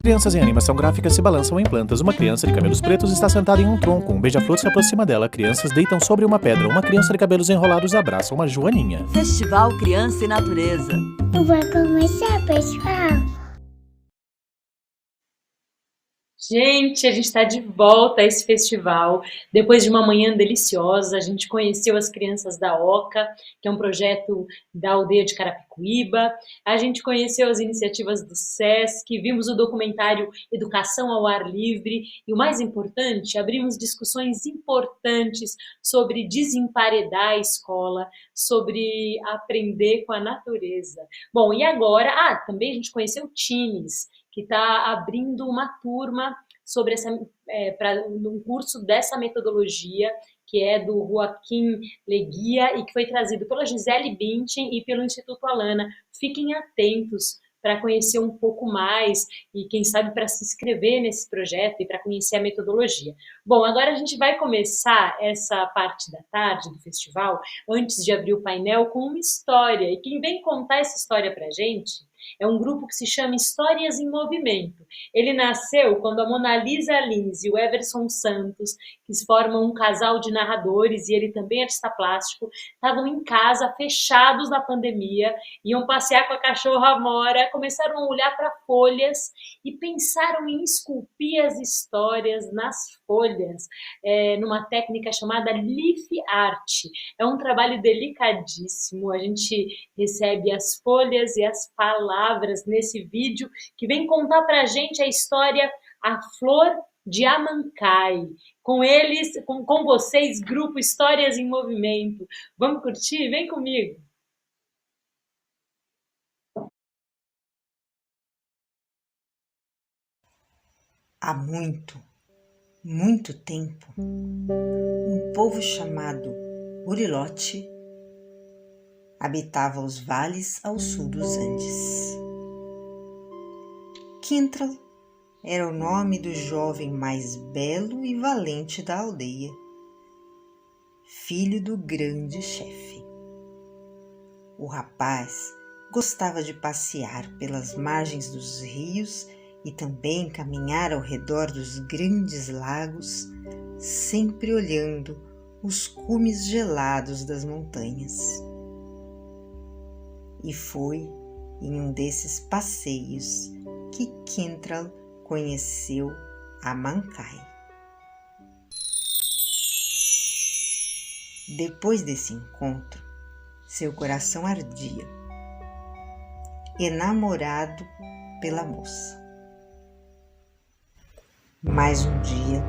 Crianças em animação gráfica se balançam em plantas. Uma criança de cabelos pretos está sentada em um tronco. Um beija-flor se aproxima dela. Crianças deitam sobre uma pedra. Uma criança de cabelos enrolados abraça uma joaninha. Festival Criança e Natureza. Vai começar, pessoal. Gente, a gente está de volta a esse festival. Depois de uma manhã deliciosa, a gente conheceu as crianças da OCA, que é um projeto da aldeia de Carapicuíba. A gente conheceu as iniciativas do SESC, vimos o documentário Educação ao Ar Livre e, o mais importante, abrimos discussões importantes sobre desemparedar a escola, sobre aprender com a natureza. Bom, e agora, também a gente conheceu o Teens, que está abrindo uma turma sobre um curso dessa metodologia, que é do Joaquim Leguia e que foi trazido pela Gisele Bündchen e pelo Instituto Alana. Fiquem atentos para conhecer um pouco mais e, quem sabe, para se inscrever nesse projeto e para conhecer a metodologia. Bom, agora a gente vai começar essa parte da tarde do festival, antes de abrir o painel, com uma história. E quem vem contar essa história para a gente é um grupo que se chama Histórias em Movimento. Ele nasceu quando a Mona Lisa Lins e o Everson Santos, que formam um casal de narradores, e ele também é artista plástico, estavam em casa, fechados na pandemia, iam passear com a cachorra Amora, começaram a olhar para folhas e pensaram em esculpir as histórias nas folhas, numa técnica chamada leaf art. É um trabalho delicadíssimo, a gente recebe as folhas e as palavras nesse vídeo que vem contar para a gente a história A Flor de Amancai. Com eles, com vocês, grupo Histórias em Movimento. Vamos curtir? Vem comigo! Há muito, muito tempo, um povo chamado Urilote habitava os vales ao sul dos Andes. Quintral era o nome do jovem mais belo e valente da aldeia, filho do grande chefe. O rapaz gostava de passear pelas margens dos rios e também caminhar ao redor dos grandes lagos, sempre olhando os cumes gelados das montanhas. E foi em um desses passeios que Quintral conheceu Amancai. Depois desse encontro, seu coração ardia, enamorado pela moça. Mas um dia,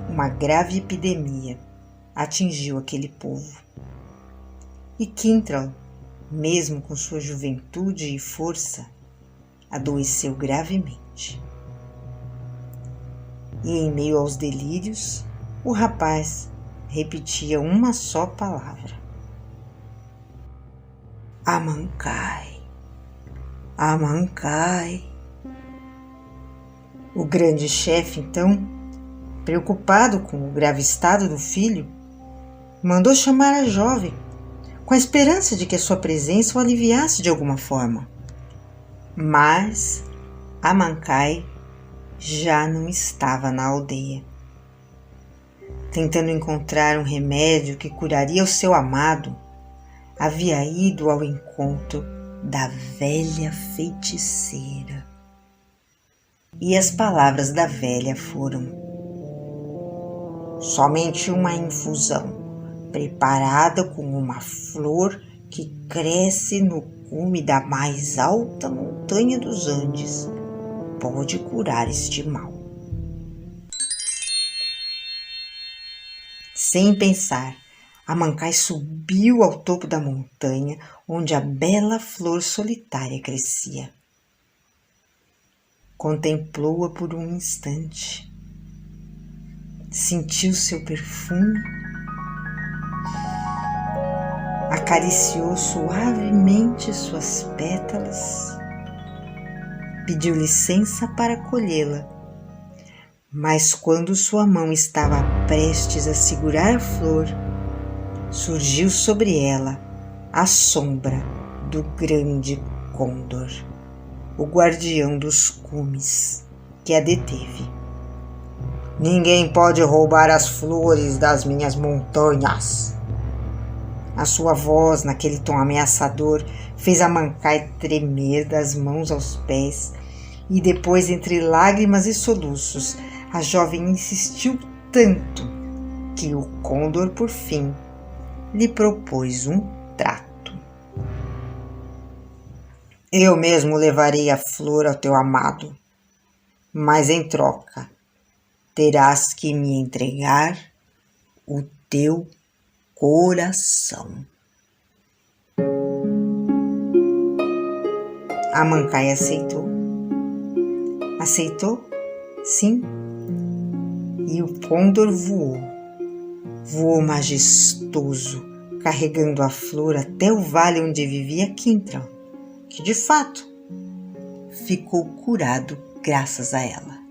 uma grave epidemia atingiu aquele povo. E Quintral, mesmo com sua juventude e força, adoeceu gravemente. E em meio aos delírios, o rapaz repetia uma só palavra: Amancai, Amancai. O grande chefe, então, preocupado com o grave estado do filho, mandou chamar a jovem, com a esperança de que a sua presença o aliviasse de alguma forma. Mas Amancai já não estava na aldeia. Tentando encontrar um remédio que curaria o seu amado, havia ido ao encontro da velha feiticeira. E as palavras da velha foram: somente uma infusão preparada com uma flor que cresce no cume da mais alta montanha dos Andes pode curar este mal. Sem pensar, Amancai subiu ao topo da montanha onde a bela flor solitária crescia. Contemplou-a por um instante, sentiu seu perfume, acariciou suavemente suas pétalas, pediu licença para colhê-la, mas quando sua mão estava prestes a segurar a flor, surgiu sobre ela a sombra do grande Condor. o guardião dos cumes, que a deteve. Ninguém pode roubar as flores das minhas montanhas. A sua voz, naquele tom ameaçador, fez Amancai tremer das mãos aos pés, e depois, entre lágrimas e soluços, a jovem insistiu tanto que o Condor, por fim, lhe propôs um trato. Eu mesmo levarei a flor ao teu amado, mas em troca terás que me entregar o teu coração. Amancai aceitou. Aceitou? Sim. E o Condor voou majestoso, carregando a flor até o vale onde vivia Quintral, que de fato ficou curado graças a ela.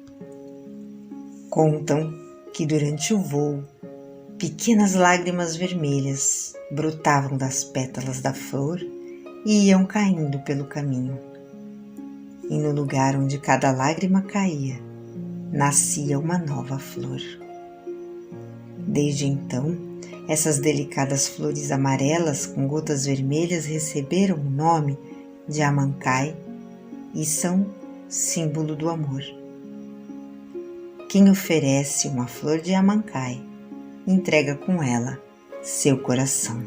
Contam que durante o voo, pequenas lágrimas vermelhas brotavam das pétalas da flor e iam caindo pelo caminho. E no lugar onde cada lágrima caía, nascia uma nova flor. Desde então, essas delicadas flores amarelas com gotas vermelhas receberam o nome de Amancai e são símbolo do amor. Quem oferece uma flor de Amancai entrega com ela seu coração.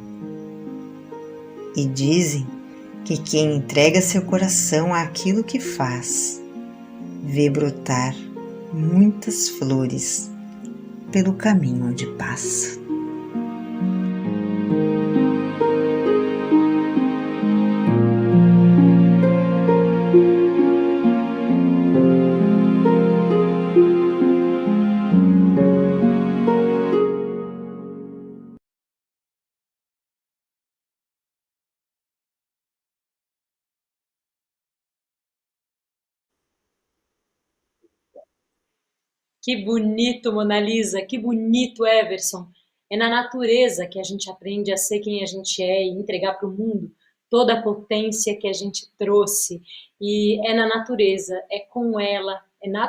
E dizem que quem entrega seu coração àquilo que faz, vê brotar muitas flores pelo caminho onde passa. Que bonito, Mona Lisa, que bonito, Everson. É na natureza que a gente aprende a ser quem a gente é e entregar para o mundo toda a potência que a gente trouxe. E é na natureza, é com ela,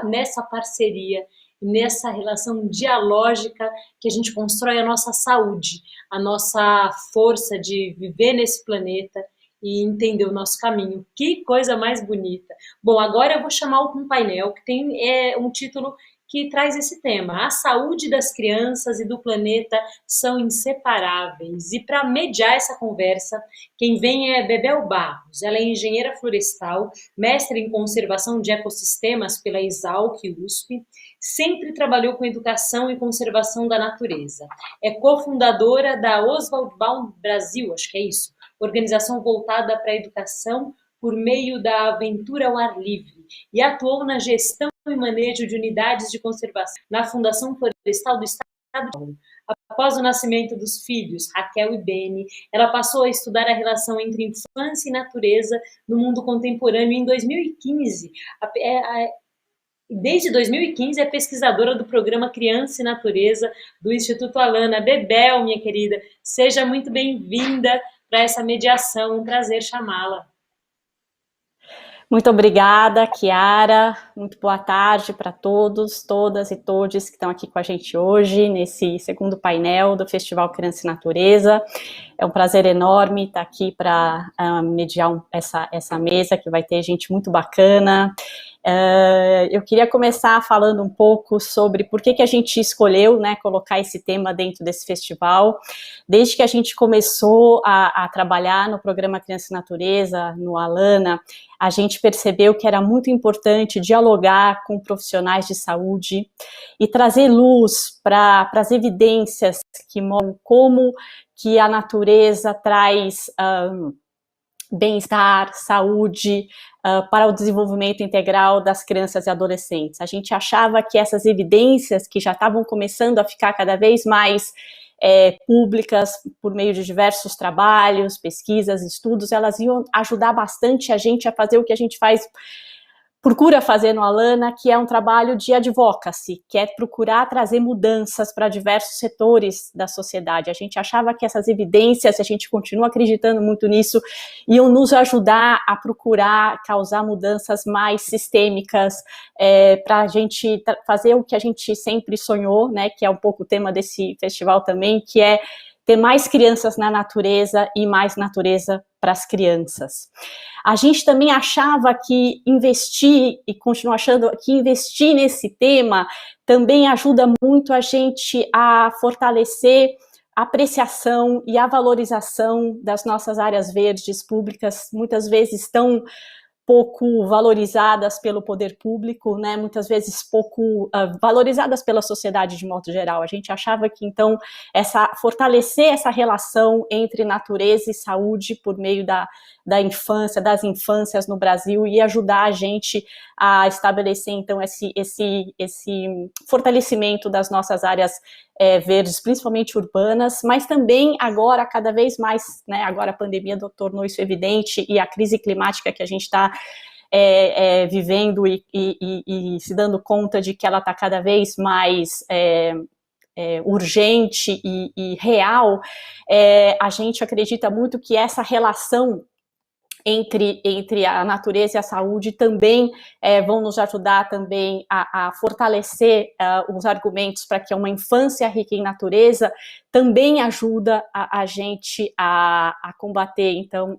nessa parceria, nessa relação dialógica que a gente constrói a nossa saúde, a nossa força de viver nesse planeta e entender o nosso caminho. Que coisa mais bonita. Bom, agora eu vou chamar um painel que tem um título que traz esse tema. A saúde das crianças e do planeta são inseparáveis. E para mediar essa conversa, quem vem é Bebel Barros. Ela é engenheira florestal, mestre em conservação de ecossistemas pela Exalc USP, sempre trabalhou com educação e conservação da natureza. É cofundadora da Oswald Baum Brasil, acho que é isso, organização voltada para a educação por meio da aventura ao ar livre, e atuou na gestão e manejo de unidades de conservação na Fundação Florestal do Estado de São Paulo. Após o nascimento dos filhos, Raquel e Beni, ela passou a estudar a relação entre infância e natureza no mundo contemporâneo em 2015. Desde 2015 é pesquisadora do programa Criança e Natureza do Instituto Alana. Bebel, minha querida, seja muito bem-vinda para essa mediação, um prazer chamá-la. Muito obrigada, Chiara. Muito boa tarde para todos, todas e todes que estão aqui com a gente hoje, nesse segundo painel do Festival Criança e Natureza. É um prazer enorme estar aqui para mediar essa mesa, que vai ter gente muito bacana. Eu queria começar falando um pouco sobre por que a gente escolheu, né, colocar esse tema dentro desse festival. Desde que a gente começou a trabalhar no programa Criança e Natureza, no Alana, a gente percebeu que era muito importante dialogar com profissionais de saúde e trazer luz para as evidências que mostram como que a natureza traz bem-estar, saúde, para o desenvolvimento integral das crianças e adolescentes. A gente achava que essas evidências, que já estavam começando a ficar cada vez mais públicas por meio de diversos trabalhos, pesquisas, estudos, elas iam ajudar bastante a gente a fazer o que a gente faz procura fazer no Alana, que é um trabalho de advocacy, que é procurar trazer mudanças para diversos setores da sociedade. A gente achava que essas evidências, a gente continua acreditando muito nisso, iam nos ajudar a procurar causar mudanças mais sistêmicas, para a gente fazer o que a gente sempre sonhou, né, que é um pouco o tema desse festival também, que é ter mais crianças na natureza e mais natureza para as crianças. A gente também achava que investir, e continua achando que investir nesse tema também ajuda muito a gente a fortalecer a apreciação e a valorização das nossas áreas verdes públicas, muitas vezes tão pouco valorizadas pelo poder público, né, muitas vezes pouco valorizadas pela sociedade de modo geral. A gente achava que, então, fortalecer essa relação entre natureza e saúde por meio da infância, das infâncias no Brasil, e ajudar a gente a estabelecer, então, esse fortalecimento das nossas áreas verdes, principalmente urbanas, mas também agora, cada vez mais, né, agora a pandemia tornou isso evidente, e a crise climática que a gente está vivendo e se dando conta de que ela está cada vez mais urgente e real, a gente acredita muito que essa relação entre a natureza e a saúde também vão nos ajudar também a fortalecer os argumentos para que uma infância rica em natureza também ajuda a gente a combater, então,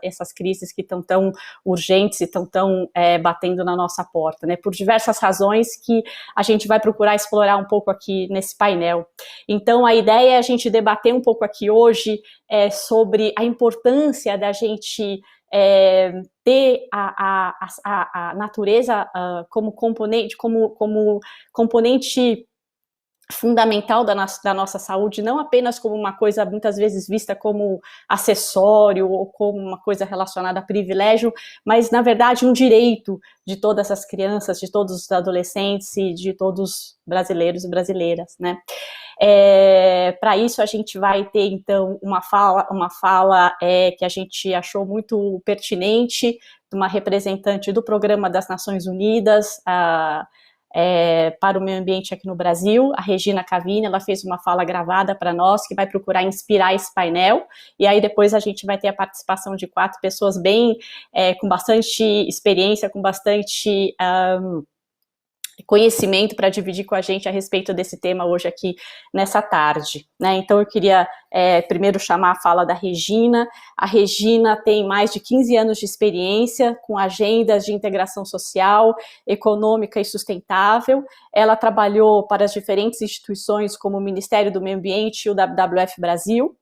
essas crises que estão tão urgentes e estão tão batendo na nossa porta, né, por diversas razões que a gente vai procurar explorar um pouco aqui nesse painel. Então, a ideia é a gente debater um pouco aqui hoje sobre a importância da gente ter a natureza como componente fundamental da nossa saúde, não apenas como uma coisa muitas vezes vista como acessório ou como uma coisa relacionada a privilégio, mas na verdade um direito de todas as crianças, de todos os adolescentes e de todos os brasileiros e brasileiras, né? Para isso a gente vai ter então uma fala que a gente achou muito pertinente, de uma representante do Programa das Nações Unidas para o meio ambiente aqui no Brasil, a Regina Cavini. Ela fez uma fala gravada para nós, que vai procurar inspirar esse painel, e aí depois a gente vai ter a participação de 4 pessoas com bastante experiência, com bastante conhecimento para dividir com a gente a respeito desse tema hoje aqui nessa tarde, né? Então eu queria primeiro chamar a fala da Regina. A Regina tem mais de 15 anos de experiência com agendas de integração social, econômica e sustentável. Ela trabalhou para as diferentes instituições como o Ministério do Meio Ambiente e o WWF Brasil.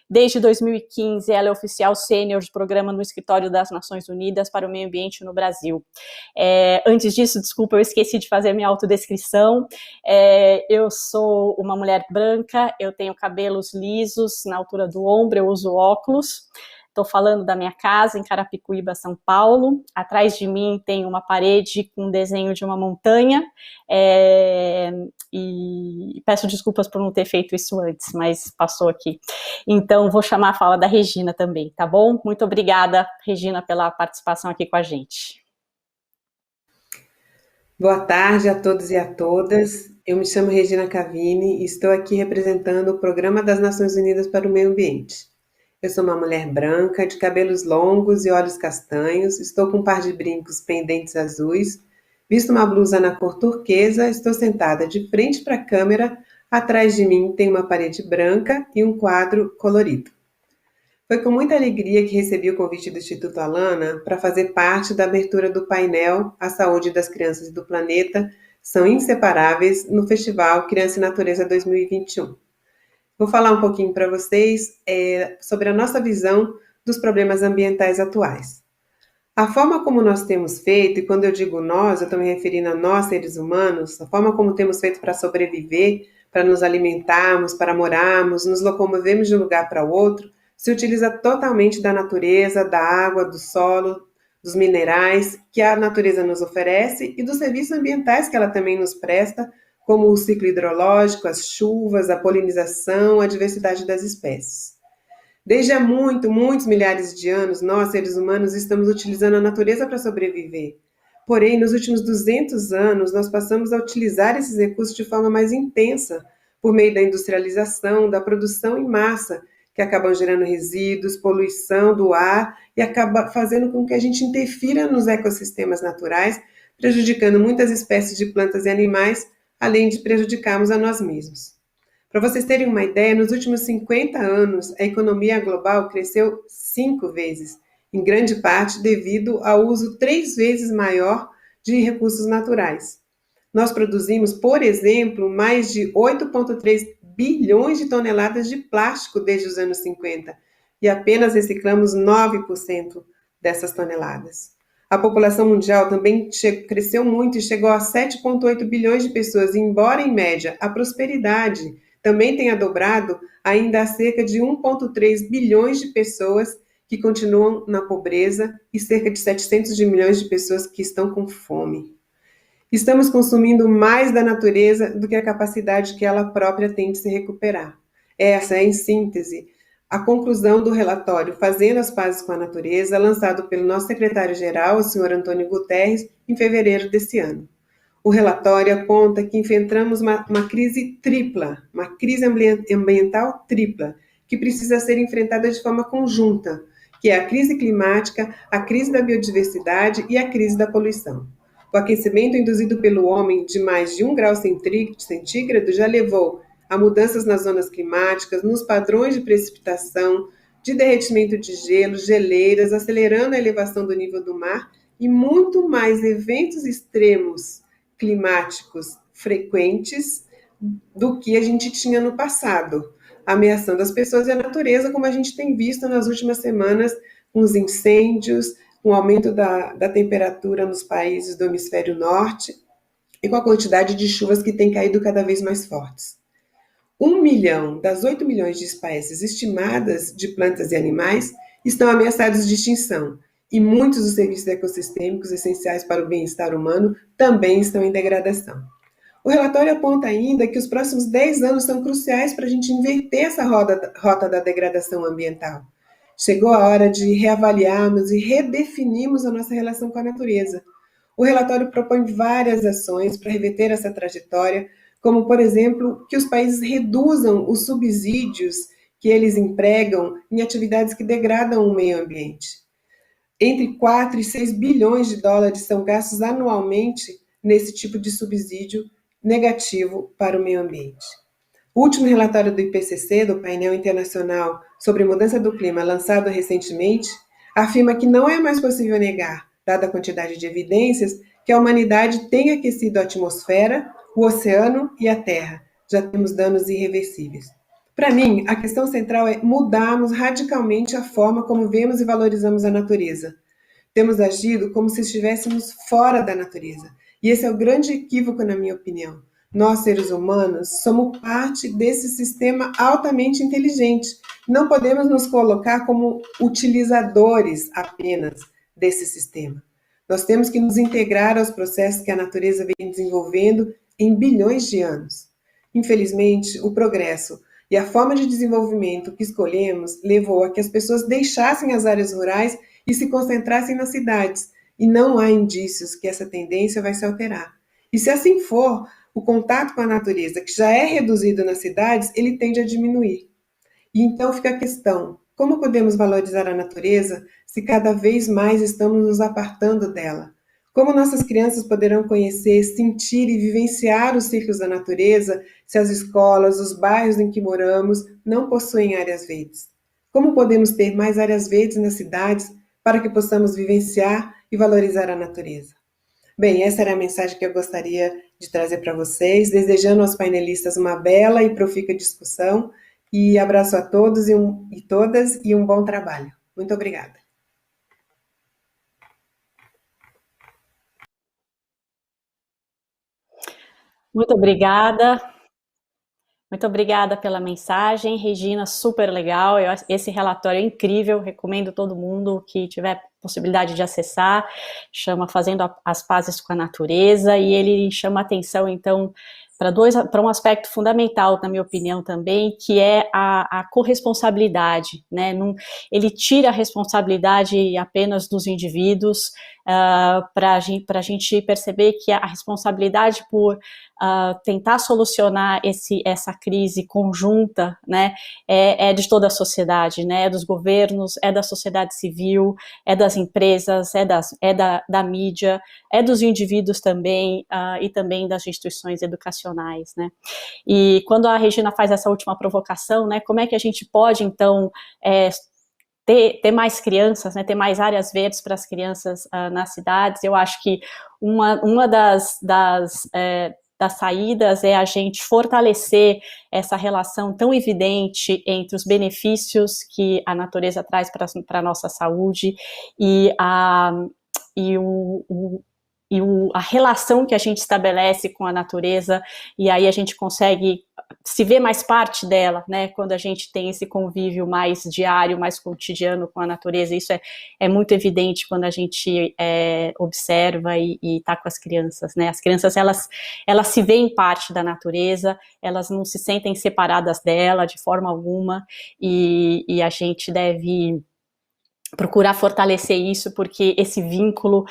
Desde 2015, ela é oficial sênior de programa no Escritório das Nações Unidas para o Meio Ambiente no Brasil. Antes disso, desculpa, eu esqueci de fazer a minha autodescrição. Eu sou uma mulher branca, eu tenho cabelos lisos na altura do ombro, eu uso óculos. Estou falando da minha casa em Carapicuíba, São Paulo. Atrás de mim tem uma parede com um desenho de uma montanha. E peço desculpas por não ter feito isso antes, mas passou aqui. Então, vou chamar a fala da Regina também, tá bom? Muito obrigada, Regina, pela participação aqui com a gente. Boa tarde a todos e a todas. Eu me chamo Regina Cavini e estou aqui representando o Programa das Nações Unidas para o Meio Ambiente. Eu sou uma mulher branca, de cabelos longos e olhos castanhos, estou com um par de brincos pendentes azuis, visto uma blusa na cor turquesa, estou sentada de frente para a câmera, atrás de mim tem uma parede branca e um quadro colorido. Foi com muita alegria que recebi o convite do Instituto Alana para fazer parte da abertura do painel A Saúde das Crianças e do Planeta são inseparáveis no Festival Criança e Natureza 2021. Vou falar um pouquinho para vocês sobre a nossa visão dos problemas ambientais atuais. A forma como nós temos feito, e quando eu digo nós, eu estou me referindo a nós, seres humanos, a forma como temos feito para sobreviver, para nos alimentarmos, para morarmos, nos locomovermos de um lugar para o outro, se utiliza totalmente da natureza, da água, do solo, dos minerais que a natureza nos oferece e dos serviços ambientais que ela também nos presta, como o ciclo hidrológico, as chuvas, a polinização, a diversidade das espécies. Desde há muitos milhares de anos, nós, seres humanos, estamos utilizando a natureza para sobreviver. Porém, nos últimos 200 anos, nós passamos a utilizar esses recursos de forma mais intensa, por meio da industrialização, da produção em massa, que acabam gerando resíduos, poluição do ar e acaba fazendo com que a gente interfira nos ecossistemas naturais, prejudicando muitas espécies de plantas e animais, além de prejudicarmos a nós mesmos. Para vocês terem uma ideia, nos últimos 50 anos, a economia global cresceu 5 vezes, em grande parte devido ao uso 3 vezes maior de recursos naturais. Nós produzimos, por exemplo, mais de 8,3 bilhões de toneladas de plástico desde os anos 50 e apenas reciclamos 9% dessas toneladas. A população mundial também cresceu muito e chegou a 7,8 bilhões de pessoas, e embora, em média, a prosperidade também tenha dobrado, ainda há cerca de 1,3 bilhões de pessoas que continuam na pobreza e cerca de 700 de milhões de pessoas que estão com fome. Estamos consumindo mais da natureza do que a capacidade que ela própria tem de se recuperar. Essa é, em síntese, a conclusão do relatório Fazendo as Pazes com a Natureza, lançado pelo nosso secretário-geral, o senhor Antônio Guterres, em fevereiro desse ano. O relatório aponta que enfrentamos uma crise tripla, uma crise ambiental tripla, que precisa ser enfrentada de forma conjunta, que é a crise climática, a crise da biodiversidade e a crise da poluição. O aquecimento induzido pelo homem de mais de 1 grau centígrado já levou a mudanças nas zonas climáticas, nos padrões de precipitação, de derretimento de gelo, geleiras, acelerando a elevação do nível do mar e muito mais eventos extremos climáticos frequentes do que a gente tinha no passado, ameaçando as pessoas e a natureza, como a gente tem visto nas últimas semanas, com os incêndios, com o aumento da temperatura nos países do hemisfério norte e com a quantidade de chuvas que tem caído cada vez mais fortes. 1 milhão das 8 milhões de espécies estimadas de plantas e animais estão ameaçados de extinção, e muitos dos serviços ecossistêmicos essenciais para o bem-estar humano também estão em degradação. O relatório aponta ainda que os próximos 10 anos são cruciais para a gente inverter essa rota da degradação ambiental. Chegou a hora de reavaliarmos e redefinirmos a nossa relação com a natureza. O relatório propõe várias ações para reverter essa trajetória, como, por exemplo, que os países reduzam os subsídios que eles empregam em atividades que degradam o meio ambiente. Entre 4 e 6 bilhões de dólares são gastos anualmente nesse tipo de subsídio negativo para o meio ambiente. O último relatório do IPCC, do Painel Internacional sobre Mudança do Clima, lançado recentemente, afirma que não é mais possível negar, dada a quantidade de evidências, que a humanidade tem aquecido a atmosfera, o oceano e a terra. Já temos danos irreversíveis. Para mim, a questão central é mudarmos radicalmente a forma como vemos e valorizamos a natureza. Temos agido como se estivéssemos fora da natureza. E esse é o grande equívoco, na minha opinião. Nós, seres humanos, somos parte desse sistema altamente inteligente. Não podemos nos colocar como utilizadores apenas desse sistema. Nós temos que nos integrar aos processos que a natureza vem desenvolvendo em bilhões de anos. Infelizmente, o progresso e a forma de desenvolvimento que escolhemos levou a que as pessoas deixassem as áreas rurais e se concentrassem nas cidades, e não há indícios que essa tendência vai se alterar. E se assim for, o contato com a natureza, que já é reduzido nas cidades, ele tende a diminuir. E então fica a questão, como podemos valorizar a natureza se cada vez mais estamos nos apartando dela? Como nossas crianças poderão conhecer, sentir e vivenciar os ciclos da natureza se as escolas, os bairros em que moramos não possuem áreas verdes? Como podemos ter mais áreas verdes nas cidades para que possamos vivenciar e valorizar a natureza? Bem, essa era a mensagem que eu gostaria de trazer para vocês, desejando aos painelistas uma bela e profícua discussão, e abraço a todos e todas e um bom trabalho. Muito obrigada. Muito obrigada. Muito obrigada pela mensagem, Regina, super legal. Esse relatório é incrível, recomendo todo mundo que tiver possibilidade de acessar. Chama Fazendo as Pazes com a Natureza, e ele chama atenção, então, para um aspecto fundamental, na minha opinião também, que é a corresponsabilidade, né? Ele tira a responsabilidade apenas dos indivíduos, para a gente perceber que a responsabilidade por tentar solucionar essa crise conjunta, né, é de toda a sociedade, né, é dos governos, é da sociedade civil, é das empresas, é da mídia, é dos indivíduos também, e também das instituições educacionais, né. E quando a Regina faz essa última provocação, né, como é que a gente pode, então, ter mais crianças, né, ter mais áreas verdes para as crianças nas cidades? Eu acho que uma das saídas é a gente fortalecer essa relação tão evidente entre os benefícios que a natureza traz para a nossa saúde e a relação que a gente estabelece com a natureza, e aí a gente consegue se ver mais parte dela, né, quando a gente tem esse convívio mais diário, mais cotidiano com a natureza. Isso é muito evidente quando a gente observa e está com as crianças, né. As crianças, elas se veem parte da natureza, elas não se sentem separadas dela de forma alguma, e a gente deve procurar fortalecer isso, porque esse vínculo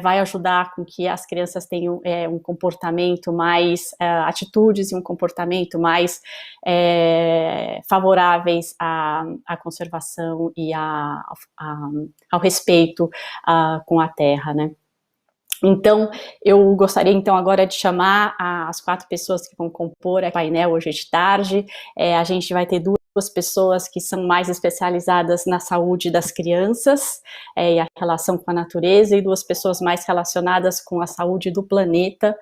vai ajudar com que as crianças tenham um comportamento mais, atitudes e um comportamento mais favoráveis à conservação e ao respeito com a terra, né? Então, eu gostaria então agora de chamar as 4 pessoas que vão compor o painel hoje de tarde. A gente vai ter duas pessoas que são mais especializadas na saúde das crianças e a relação com a natureza, e 2 pessoas mais relacionadas com a saúde do planeta.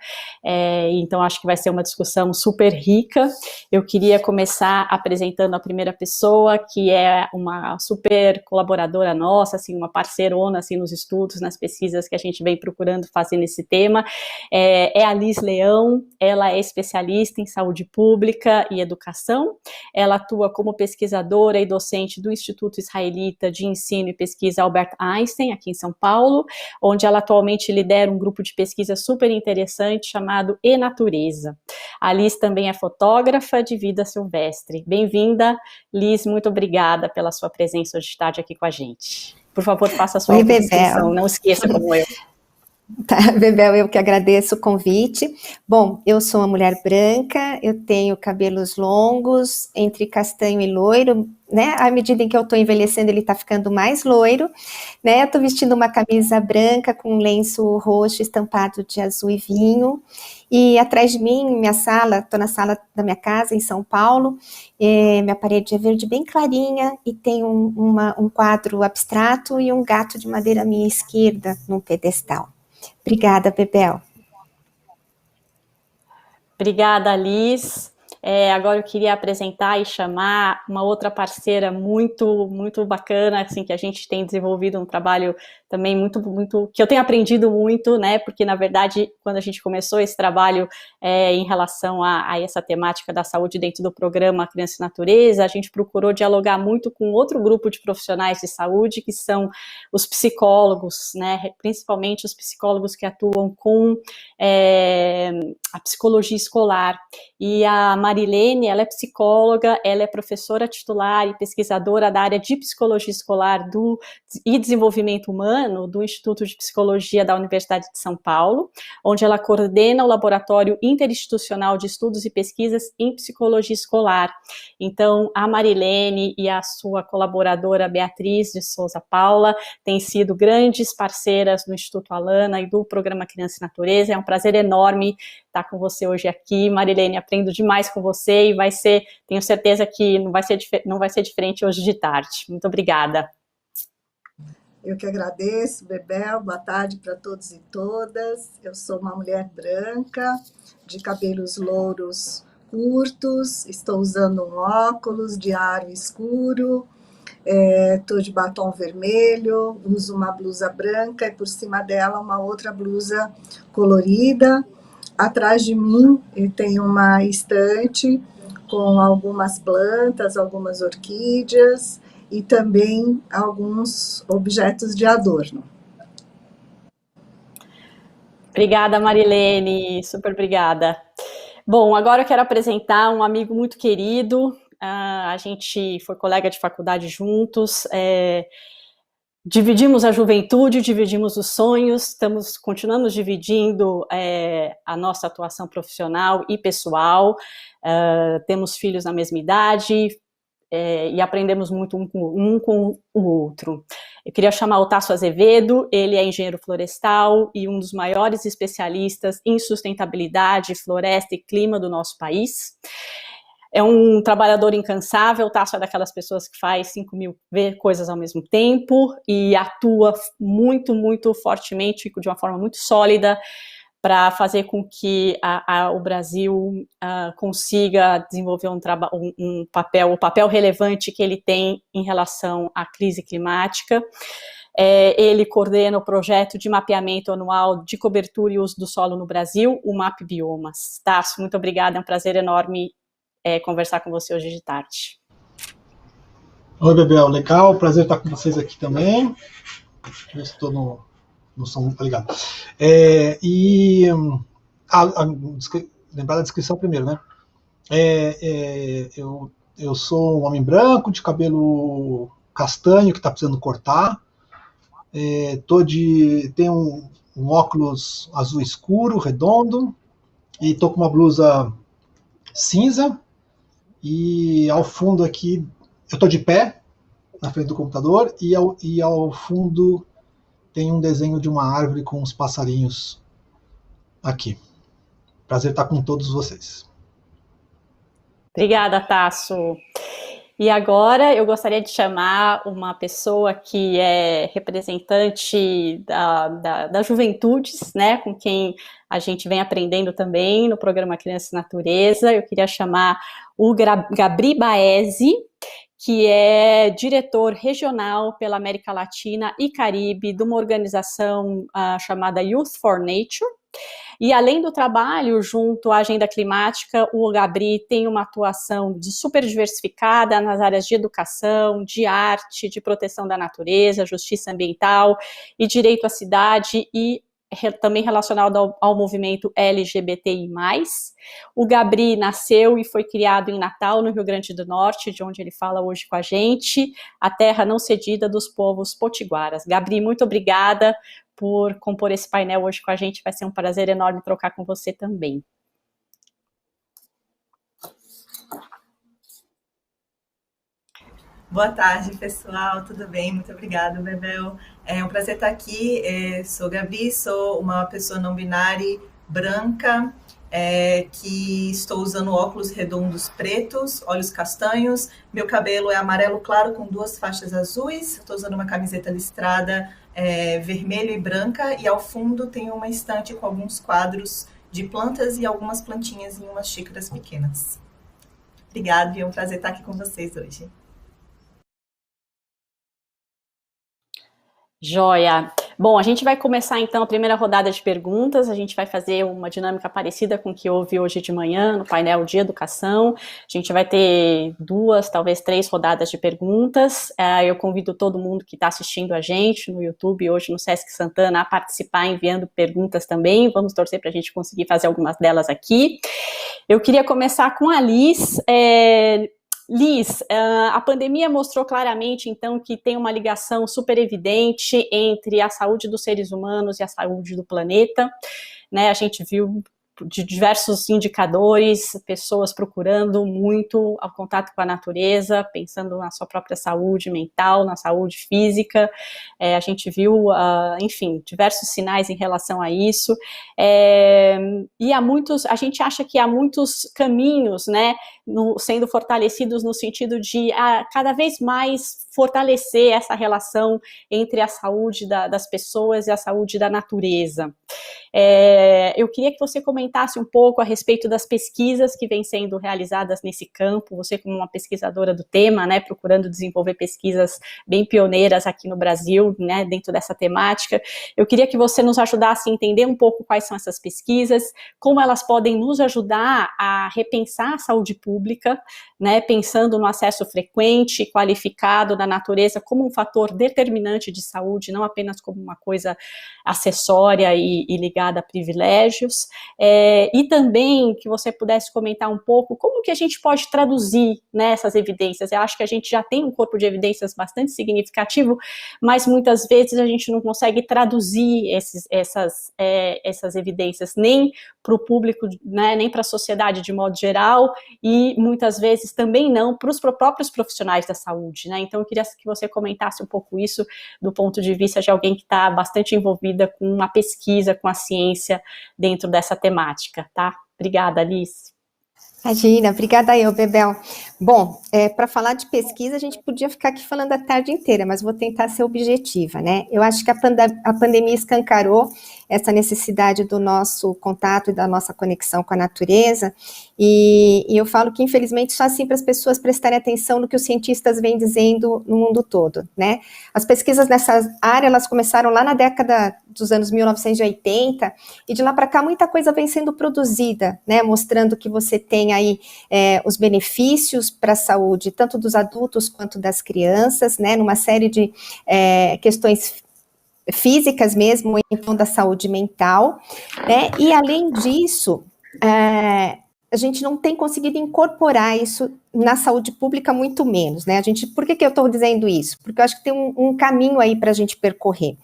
Então, acho que vai ser uma discussão super rica. Eu queria começar apresentando a primeira pessoa, que é uma super colaboradora nossa, assim, uma parceirona assim, nos estudos, nas pesquisas que a gente vem procurando fazer nesse tema. É a Liz Leão. Ela é especialista em saúde pública e educação. Ela atua como pesquisadora e docente do Instituto Israelita de Ensino e Pesquisa Albert Einstein, aqui em São Paulo, onde ela atualmente lidera um grupo de pesquisa super interessante chamado E-Natureza. A Liz também é fotógrafa de vida silvestre. Bem-vinda, Liz, muito obrigada pela sua presença hoje de tarde aqui com a gente. Por favor, faça a sua descrição, não esqueça como eu. Tá, Bebel, eu que agradeço o convite. Bom, eu sou uma mulher branca, eu tenho cabelos longos, entre castanho e loiro, né? À medida em que eu estou envelhecendo, ele está ficando mais loiro, né? Eu estou vestindo uma camisa branca com um lenço roxo estampado de azul e vinho, e atrás de mim, minha sala, estou na sala da minha casa em São Paulo, minha parede é verde bem clarinha, e tem um quadro abstrato e um gato de madeira à minha esquerda, num pedestal. Obrigada, Bebel. Obrigada, Liz. Agora eu queria apresentar e chamar uma outra parceira muito, muito bacana, assim, que a gente tem desenvolvido um trabalho também muito, que eu tenho aprendido muito, né, porque na verdade, quando a gente começou esse trabalho em relação a essa temática da saúde dentro do programa Criança e Natureza, a gente procurou dialogar muito com outro grupo de profissionais de saúde, que são os psicólogos, né, principalmente os psicólogos que atuam com a psicologia escolar. E a Marilene, ela é psicóloga, ela é professora titular e pesquisadora da área de psicologia escolar e desenvolvimento humano do Instituto de Psicologia da Universidade de São Paulo, onde ela coordena o Laboratório Interinstitucional de Estudos e Pesquisas em Psicologia Escolar. Então, a Marilene e a sua colaboradora Beatriz de Souza Paula têm sido grandes parceiras do Instituto Alana e do programa Criança e Natureza. É um prazer enorme estar com você hoje aqui. Marilene, aprendo demais com você e tenho certeza que não vai ser diferente hoje de tarde. Muito obrigada. Eu que agradeço, Bebel, boa tarde para todos e todas. Eu sou uma mulher branca, de cabelos louros curtos, estou usando um óculos de aro escuro, estou de batom vermelho, uso uma blusa branca e por cima dela uma outra blusa colorida. Atrás de mim tem uma estante com algumas plantas, algumas orquídeas, e também alguns objetos de adorno. Obrigada, Marilene, super obrigada. Bom, agora eu quero apresentar um amigo muito querido. A gente foi colega de faculdade juntos, dividimos a juventude, dividimos os sonhos, continuamos dividindo a nossa atuação profissional e pessoal, temos filhos na mesma idade, e aprendemos muito um com o outro. Eu queria chamar o Tasso Azevedo, ele é engenheiro florestal e um dos maiores especialistas em sustentabilidade, floresta e clima do nosso país. É um trabalhador incansável. O Tasso é daquelas pessoas que faz 5.000 coisas ao mesmo tempo e atua muito, muito fortemente, de uma forma muito sólida, para fazer com que o Brasil consiga desenvolver o papel relevante que ele tem em relação à crise climática. Ele coordena o projeto de mapeamento anual de cobertura e uso do solo no Brasil, o MAP Biomas. Tasso, muito obrigada, é um prazer enorme conversar com você hoje de tarde. Oi, Bebel, legal, prazer estar com vocês aqui também. Eu estou no som, tá ligado? Lembrar da descrição primeiro, né? Eu sou um homem branco, de cabelo castanho, que está precisando cortar. Tenho um óculos azul escuro, redondo, e estou com uma blusa cinza. E ao fundo aqui, eu estou de pé, na frente do computador, e ao fundo tem um desenho de uma árvore com uns passarinhos aqui. Prazer estar com todos vocês. Obrigada, Tasso. E agora eu gostaria de chamar uma pessoa que é representante da Juventudes, né, com quem a gente vem aprendendo também no programa Criança e Natureza. Eu queria chamar o Gabri Baezzi, que é diretor regional pela América Latina e Caribe de uma organização chamada Youth for Nature. E além do trabalho junto à agenda climática, o Gabri tem uma atuação super diversificada nas áreas de educação, de arte, de proteção da natureza, justiça ambiental e direito à cidade e também relacionado ao movimento LGBTI+. O Gabri nasceu e foi criado em Natal, no Rio Grande do Norte, de onde ele fala hoje com a gente, a terra não cedida dos povos potiguaras. Gabri, muito obrigada por compor esse painel hoje com a gente, vai ser um prazer enorme trocar com você também. Boa tarde, pessoal, tudo bem? Muito obrigada, Bebel. É um prazer estar aqui. Sou Gabi, sou uma pessoa não binária, branca, que estou usando óculos redondos pretos, olhos castanhos. Meu cabelo é amarelo claro com 2 faixas azuis. Estou usando uma camiseta listrada vermelha e branca. E ao fundo tem uma estante com alguns quadros de plantas e algumas plantinhas em umas xícaras pequenas. Obrigada, é um prazer estar aqui com vocês hoje. Joia! Bom, a gente vai começar então a primeira rodada de perguntas, a gente vai fazer uma dinâmica parecida com o que houve hoje de manhã no painel de educação. A gente vai ter 2, talvez 3 rodadas de perguntas. Eu convido todo mundo que está assistindo a gente no YouTube, hoje no Sesc Santana, a participar enviando perguntas também. Vamos torcer para a gente conseguir fazer algumas delas aqui. Eu queria começar com a Liz. Liz, a pandemia mostrou claramente, então, que tem uma ligação super evidente entre a saúde dos seres humanos e a saúde do planeta, né? A gente viu de diversos indicadores, pessoas procurando muito o contato com a natureza, pensando na sua própria saúde mental, na saúde física. A gente viu, enfim, diversos sinais em relação a isso. E a gente acha que há muitos caminhos, né, sendo fortalecidos no sentido de cada vez mais fortalecer essa relação entre a saúde das pessoas e a saúde da natureza. Eu queria que você comentasse um pouco a respeito das pesquisas que vêm sendo realizadas nesse campo, você como uma pesquisadora do tema, né, procurando desenvolver pesquisas bem pioneiras aqui no Brasil, né, dentro dessa temática. Eu queria que você nos ajudasse a entender um pouco quais são essas pesquisas, como elas podem nos ajudar a repensar a saúde pública, né, pensando no acesso frequente e qualificado da natureza como um fator determinante de saúde, não apenas como uma coisa acessória e ligada ligada a privilégios, e também que você pudesse comentar um pouco como que a gente pode traduzir, né, essas evidências. Eu acho que a gente já tem um corpo de evidências bastante significativo, mas muitas vezes a gente não consegue traduzir essas evidências nem para o público, né, nem para a sociedade de modo geral, e muitas vezes também não para os próprios profissionais da saúde, né? Então eu queria que você comentasse um pouco isso do ponto de vista de alguém que está bastante envolvida com a pesquisa, com a ciência dentro dessa temática, tá? Obrigada, Liz. Imagina, obrigada eu, Bebel. Bom, para falar de pesquisa, a gente podia ficar aqui falando a tarde inteira, mas vou tentar ser objetiva, né? Eu acho que a pandemia escancarou essa necessidade do nosso contato e da nossa conexão com a natureza, e eu falo que, infelizmente, só assim para as pessoas prestarem atenção no que os cientistas vêm dizendo no mundo todo, né? As pesquisas nessa área, elas começaram lá na década dos anos 1980, e de lá para cá muita coisa vem sendo produzida, né? Mostrando que você tem aí os benefícios para a saúde, tanto dos adultos quanto das crianças, né? Numa série de questões físicas mesmo, ou então da saúde mental, né? E além disso, a gente não tem conseguido incorporar isso na saúde pública, muito menos, né? Por que eu estou dizendo isso? Porque eu acho que tem um caminho aí para a gente percorrer,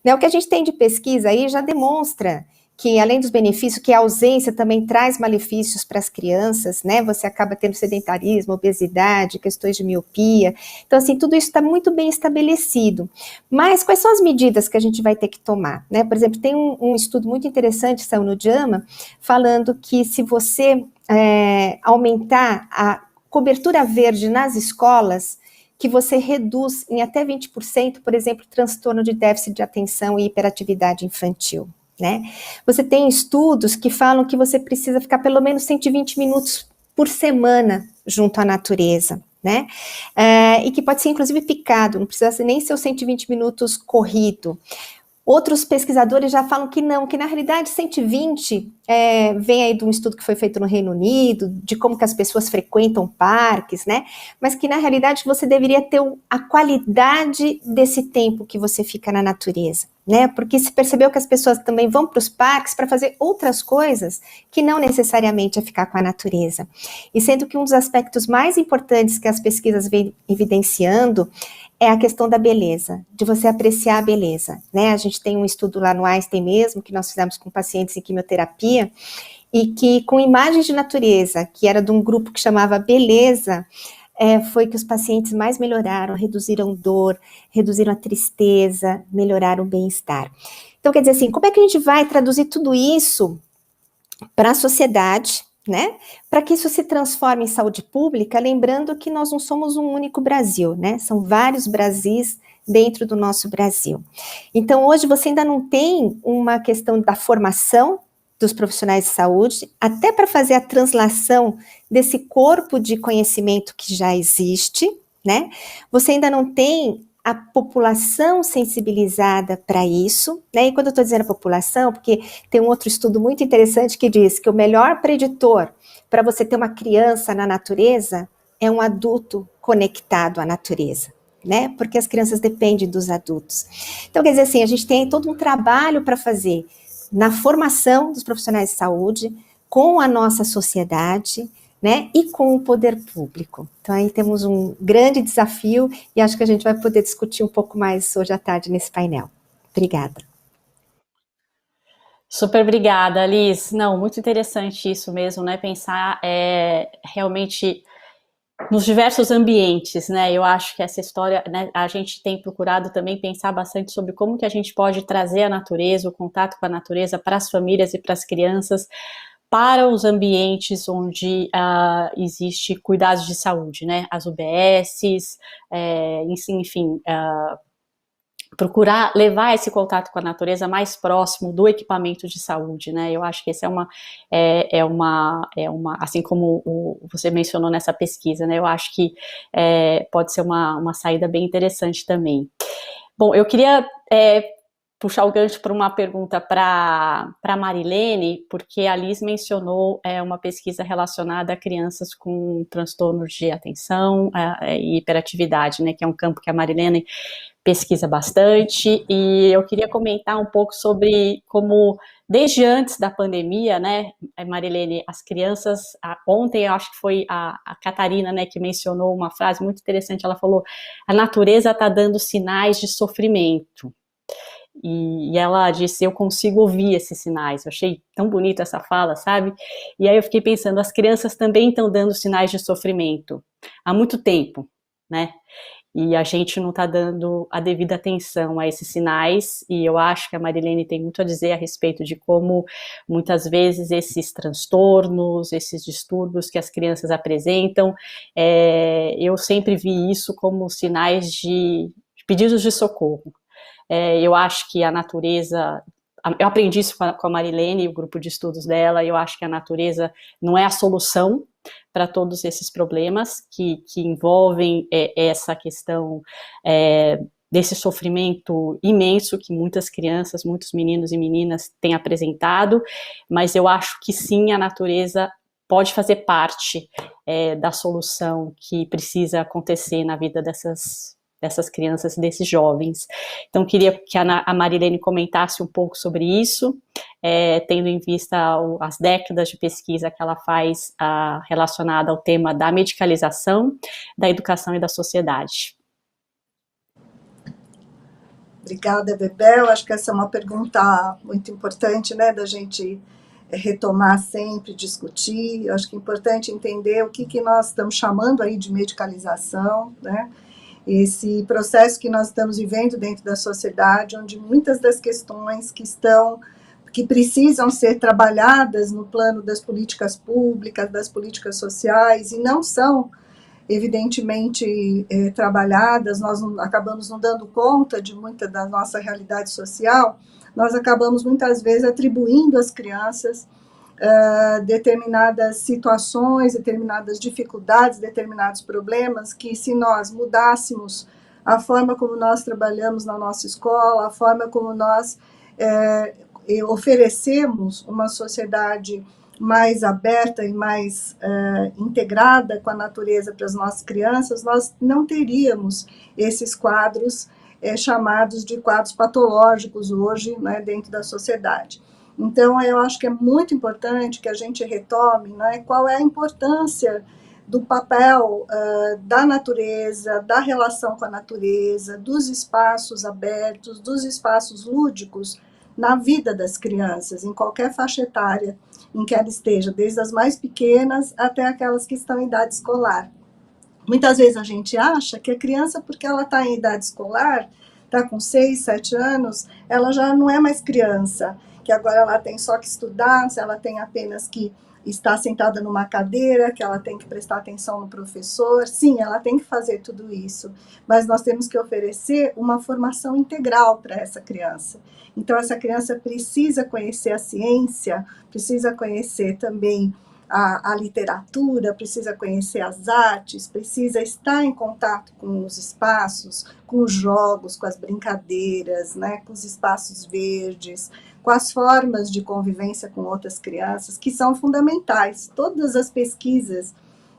né? O que a gente tem de pesquisa aí já demonstra que, além dos benefícios, que a ausência também traz malefícios para as crianças, né? Você acaba tendo sedentarismo, obesidade, questões de miopia. Então, assim, tudo isso está muito bem estabelecido. Mas quais são as medidas que a gente vai ter que tomar, né? Por exemplo, tem um estudo muito interessante, que saiu no JAMA, falando que se você aumentar a cobertura verde nas escolas, que você reduz em até 20%, por exemplo, transtorno de déficit de atenção e hiperatividade infantil, né? Você tem estudos que falam que você precisa ficar pelo menos 120 minutos por semana junto à natureza, né? E que pode ser inclusive picado, não precisa nem ser os 120 minutos corrido. Outros pesquisadores já falam que não, que na realidade 120 vem aí de um estudo que foi feito no Reino Unido, de como que as pessoas frequentam parques, né? Mas que na realidade você deveria ter a qualidade desse tempo que você fica na natureza, né? Porque se percebeu que as pessoas também vão para os parques para fazer outras coisas que não necessariamente é ficar com a natureza. E sendo que um dos aspectos mais importantes que as pesquisas vêm evidenciando é a questão da beleza, de você apreciar a beleza, né? A gente tem um estudo lá no Einstein mesmo, que nós fizemos com pacientes em quimioterapia, e que com imagens de natureza, que era de um grupo que chamava Beleza, foi que os pacientes mais melhoraram, reduziram dor, reduziram a tristeza, melhoraram o bem-estar. Então, quer dizer assim, como é que a gente vai traduzir tudo isso para a sociedade, né, para que isso se transforme em saúde pública, lembrando que nós não somos um único Brasil, né, são vários Brasis dentro do nosso Brasil. Então, hoje você ainda não tem uma questão da formação dos profissionais de saúde, até para fazer a translação desse corpo de conhecimento que já existe, né, você ainda não tem a população sensibilizada para isso, né? E quando eu estou dizendo a população, porque tem um outro estudo muito interessante que diz que o melhor preditor para você ter uma criança na natureza é um adulto conectado à natureza, né? Porque as crianças dependem dos adultos. Então, quer dizer assim, a gente tem todo um trabalho para fazer na formação dos profissionais de saúde, com a nossa sociedade, né, e com o poder público. Então aí temos um grande desafio e acho que a gente vai poder discutir um pouco mais hoje à tarde nesse painel. Obrigada. Super obrigada, Liz. Não, muito interessante isso mesmo, né, pensar realmente nos diversos ambientes, né, eu acho que essa história, né, a gente tem procurado também pensar bastante sobre como que a gente pode trazer a natureza, o contato com a natureza para as famílias e para as crianças, para os ambientes onde existe cuidados de saúde, né, as UBSs, enfim, procurar levar esse contato com a natureza mais próximo do equipamento de saúde, né, eu acho que essa é uma assim como você mencionou nessa pesquisa, né, eu acho que pode ser uma saída bem interessante também. Bom, eu queria puxar o gancho para uma pergunta para Marilene, porque a Liz mencionou uma pesquisa relacionada a crianças com transtornos de atenção e hiperatividade, né, que é um campo que a Marilene pesquisa bastante, e eu queria comentar um pouco sobre como, desde antes da pandemia, né, Marilene, as crianças, ontem eu acho que foi a Catarina, né, que mencionou uma frase muito interessante, ela falou, a natureza está dando sinais de sofrimento, e ela disse, eu consigo ouvir esses sinais, eu achei tão bonita essa fala, sabe, e aí eu fiquei pensando, as crianças também estão dando sinais de sofrimento, há muito tempo, né, e a gente não está dando a devida atenção a esses sinais, e eu acho que a Marilene tem muito a dizer a respeito de como, muitas vezes, esses transtornos, esses distúrbios que as crianças apresentam, eu sempre vi isso como sinais de pedidos de socorro. Eu acho que a natureza... Eu aprendi isso com a Marilene e o grupo de estudos dela, e eu acho que a natureza não é a solução para todos esses problemas que envolvem essa questão desse sofrimento imenso que muitas crianças, muitos meninos e meninas têm apresentado, mas eu acho que sim, a natureza pode fazer parte da solução que precisa acontecer na vida dessas crianças, desses jovens. Então, queria que a Marilene comentasse um pouco sobre isso, tendo em vista as décadas de pesquisa que ela faz relacionada ao tema da medicalização, da educação e da sociedade. Obrigada, Bebel. Acho que essa é uma pergunta muito importante, né, da gente retomar sempre, discutir. Eu acho que é importante entender o que nós estamos chamando aí de medicalização, né? Esse processo que nós estamos vivendo dentro da sociedade, onde muitas das questões que precisam ser trabalhadas no plano das políticas públicas, das políticas sociais, e não são, evidentemente, trabalhadas, nós acabamos não dando conta de muita da nossa realidade social, nós acabamos muitas vezes atribuindo às crianças determinadas situações, determinadas dificuldades, determinados problemas, que se nós mudássemos a forma como nós trabalhamos na nossa escola, a forma como nós oferecemos uma sociedade mais aberta e mais integrada com a natureza para as nossas crianças, nós não teríamos esses quadros chamados de quadros patológicos hoje, né, dentro da sociedade. Então, eu acho que é muito importante que a gente retome, né, qual é a importância do papel da natureza, da relação com a natureza, dos espaços abertos, dos espaços lúdicos na vida das crianças, em qualquer faixa etária em que ela esteja, desde as mais pequenas até aquelas que estão em idade escolar. Muitas vezes a gente acha que a criança, porque ela está em idade escolar, está com 6, 7 anos, ela já não é mais criança, que agora ela tem só que estudar, se ela tem apenas que estar sentada numa cadeira, que ela tem que prestar atenção no professor. Sim, ela tem que fazer tudo isso, mas nós temos que oferecer uma formação integral para essa criança. Então, essa criança precisa conhecer a ciência, precisa conhecer também a literatura, precisa conhecer as artes, precisa estar em contato com os espaços, com os jogos, com as brincadeiras, né, com os espaços verdes, com as formas de convivência com outras crianças, que são fundamentais. Todas as pesquisas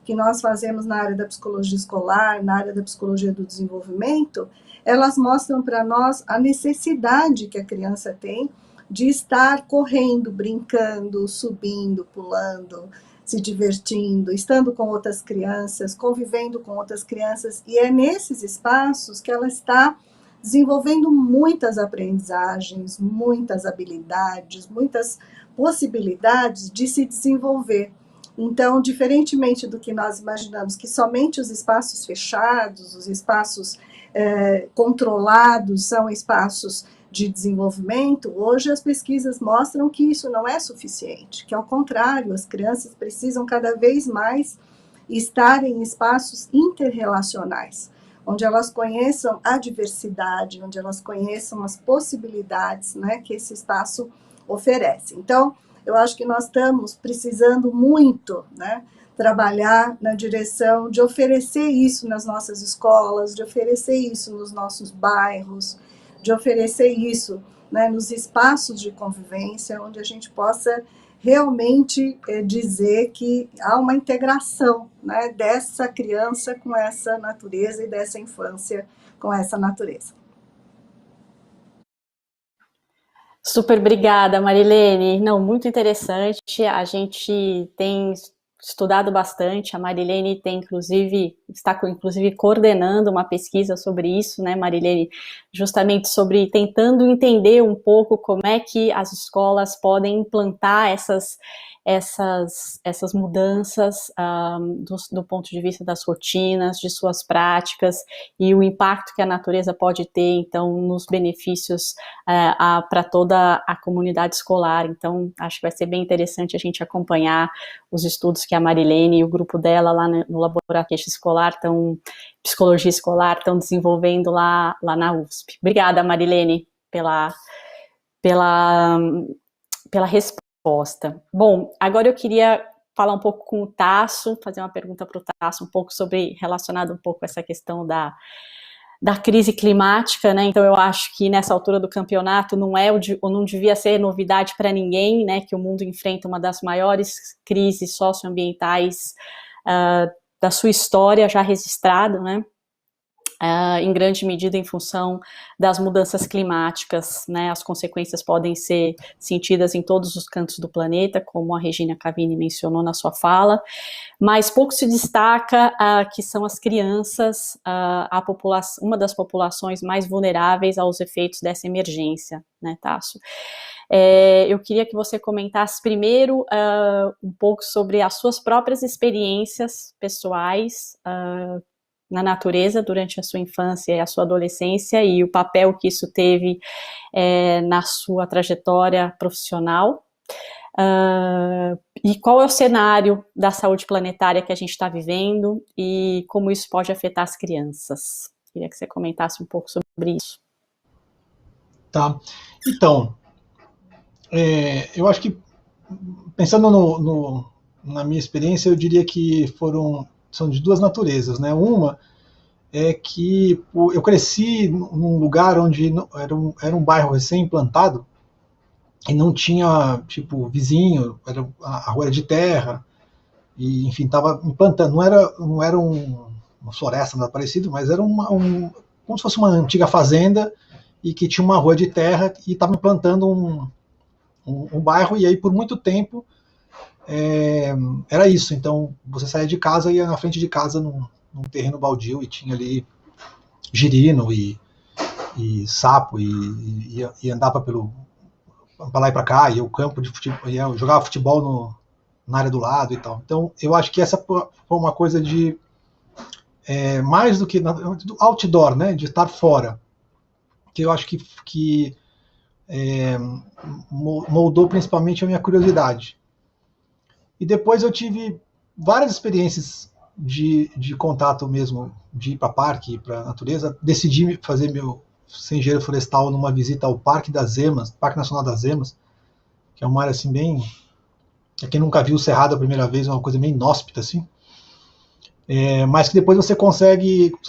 que nós fazemos na área da psicologia escolar, na área da psicologia do desenvolvimento, elas mostram para nós a necessidade que a criança tem de estar correndo, brincando, subindo, pulando, se divertindo, estando com outras crianças, convivendo com outras crianças, e é nesses espaços que ela está desenvolvendo muitas aprendizagens, muitas habilidades, muitas possibilidades de se desenvolver. Então, diferentemente do que nós imaginamos, que somente os espaços fechados, os espaços controlados são espaços de desenvolvimento, hoje as pesquisas mostram que isso não é suficiente, que ao contrário, as crianças precisam cada vez mais estar em espaços interrelacionais, onde elas conheçam a diversidade, onde elas conheçam as possibilidades, né, que esse espaço oferece. Então, eu acho que nós estamos precisando muito, né, trabalhar na direção de oferecer isso nas nossas escolas, de oferecer isso nos nossos bairros, de oferecer isso né, nos espaços de convivência, onde a gente possa realmente dizer que há uma integração, né, dessa criança com essa natureza e dessa infância com essa natureza. Super obrigada, Marilene. Não, muito interessante. A gente tem estudado bastante. A Marilene está inclusive coordenando uma pesquisa sobre isso, né, Marilene? Justamente sobre tentando entender um pouco como é que as escolas podem implantar essas mudanças do ponto de vista das rotinas, de suas práticas e o impacto que a natureza pode ter, então, nos benefícios para toda a comunidade escolar. Então, acho que vai ser bem interessante a gente acompanhar os estudos que a Marilene e o grupo dela lá no Laboratório Escolar, Psicologia Escolar, estão desenvolvendo lá na USP. Obrigada, Marilene, pela resposta. Bom, agora eu queria falar um pouco com o Tasso, fazer uma pergunta para o Tasso um pouco relacionado um pouco a essa questão da crise climática, né? Então eu acho que nessa altura do campeonato não devia ser novidade para ninguém, né? Que o mundo enfrenta uma das maiores crises socioambientais da sua história já registrado, né? Em grande medida em função das mudanças climáticas, né? As consequências podem ser sentidas em todos os cantos do planeta, como a Regina Cavini mencionou na sua fala, mas pouco se destaca que são as crianças, uma das populações mais vulneráveis aos efeitos dessa emergência, né, Tasso? Eu queria que você comentasse primeiro um pouco sobre as suas próprias experiências pessoais na natureza durante a sua infância e a sua adolescência e o papel que isso teve na sua trajetória profissional. E qual é o cenário da saúde planetária que a gente está vivendo e como isso pode afetar as crianças? Queria que você comentasse um pouco sobre isso. Tá. Então, eu acho que, pensando na minha experiência, eu diria que são de duas naturezas, né? Uma é que eu cresci num lugar onde era um bairro recém-implantado e não tinha, vizinho, a rua era de terra, e, enfim, estava implantando. Não era uma floresta, nada parecido, mas era como se fosse uma antiga fazenda e que tinha uma rua de terra e estava implantando um bairro, e aí por muito tempo era isso. Então você saía de casa e ia na frente de casa num terreno baldio e tinha ali girino e sapo e andava para lá e para cá, e o campo de futebol, jogava futebol na área do lado e tal. Então eu acho que essa foi uma coisa de mais do que do outdoor, né, de estar fora, que eu acho que moldou principalmente a minha curiosidade. E depois eu tive várias experiências de contato mesmo, de ir para parque, para a natureza. Decidi fazer ser engenheiro florestal numa visita ao Parque das Emas, Parque Nacional das Emas, que é uma área assim bem... Quem nunca viu o Cerrado a primeira vez, é uma coisa meio inóspita assim. Mas que depois você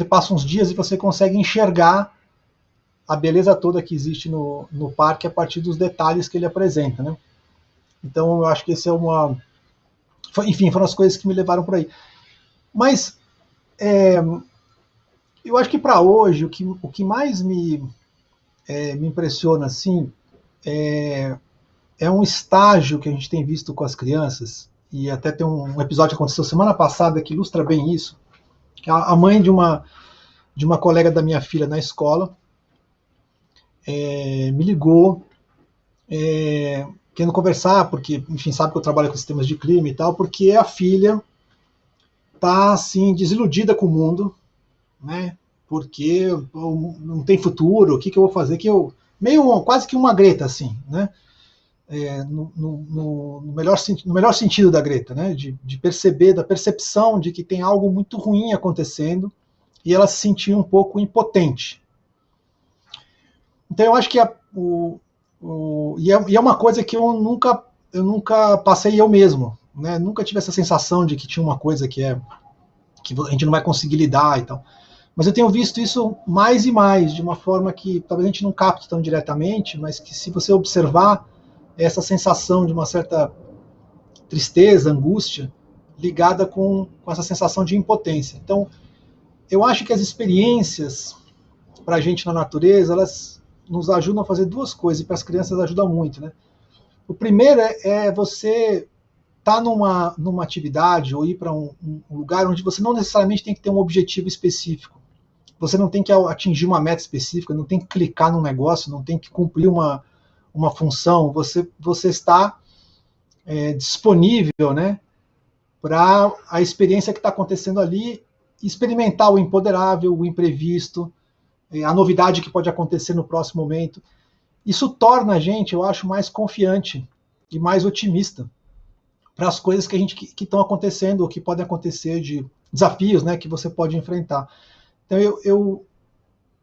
passa uns dias e você consegue enxergar a beleza toda que existe no parque a partir dos detalhes que ele apresenta, né? Então eu acho que esse enfim, foram as coisas que me levaram por aí. Mas eu acho que para hoje o que mais me impressiona assim é um estágio que a gente tem visto com as crianças, e até tem um episódio que aconteceu semana passada que ilustra bem isso, que a mãe de uma colega da minha filha na escola me ligou querendo conversar, porque, enfim, sabe que eu trabalho com sistemas de clima e tal, porque a filha está, assim, desiludida com o mundo, né, porque não tem futuro, o que eu vou fazer, quase que uma Greta, assim, né, no melhor sentido da Greta, né, de perceber, da percepção de que tem algo muito ruim acontecendo, e ela se sentia um pouco impotente. Então eu acho que e é uma coisa que eu nunca passei eu mesmo, né? Nunca tive essa sensação de que tinha uma coisa que a gente não vai conseguir lidar e tal. Mas eu tenho visto isso mais e mais, de uma forma que talvez a gente não capte tão diretamente, mas que se você observar essa sensação de uma certa tristeza, angústia, ligada com essa sensação de impotência. Então, eu acho que as experiências para a gente na natureza, elas nos ajudam a fazer duas coisas, e para as crianças ajudam muito, né? O primeiro é você estar numa atividade ou ir para um lugar onde você não necessariamente tem que ter um objetivo específico. Você não tem que atingir uma meta específica, não tem que clicar num negócio, não tem que cumprir uma função. Você está disponível, né, para a experiência que está acontecendo ali, experimentar o imponderável, o imprevisto, a novidade que pode acontecer no próximo momento. Isso torna a gente, eu acho, mais confiante e mais otimista para as coisas que estão acontecendo, ou que podem acontecer, de desafios, né, que você pode enfrentar. Então eu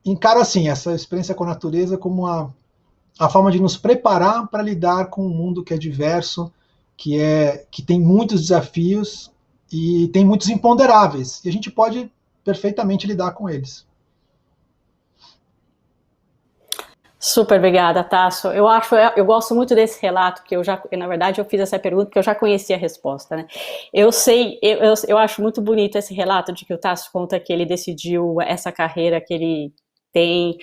encaro assim essa experiência com a natureza como a forma de nos preparar para lidar com um mundo que é diverso, que tem muitos desafios e tem muitos imponderáveis, e a gente pode perfeitamente lidar com eles. Super obrigada, Tasso. Eu gosto muito desse relato, na verdade eu fiz essa pergunta porque eu já conhecia a resposta, né? Eu acho muito bonito esse relato de que o Tasso conta que ele decidiu essa carreira que ele tem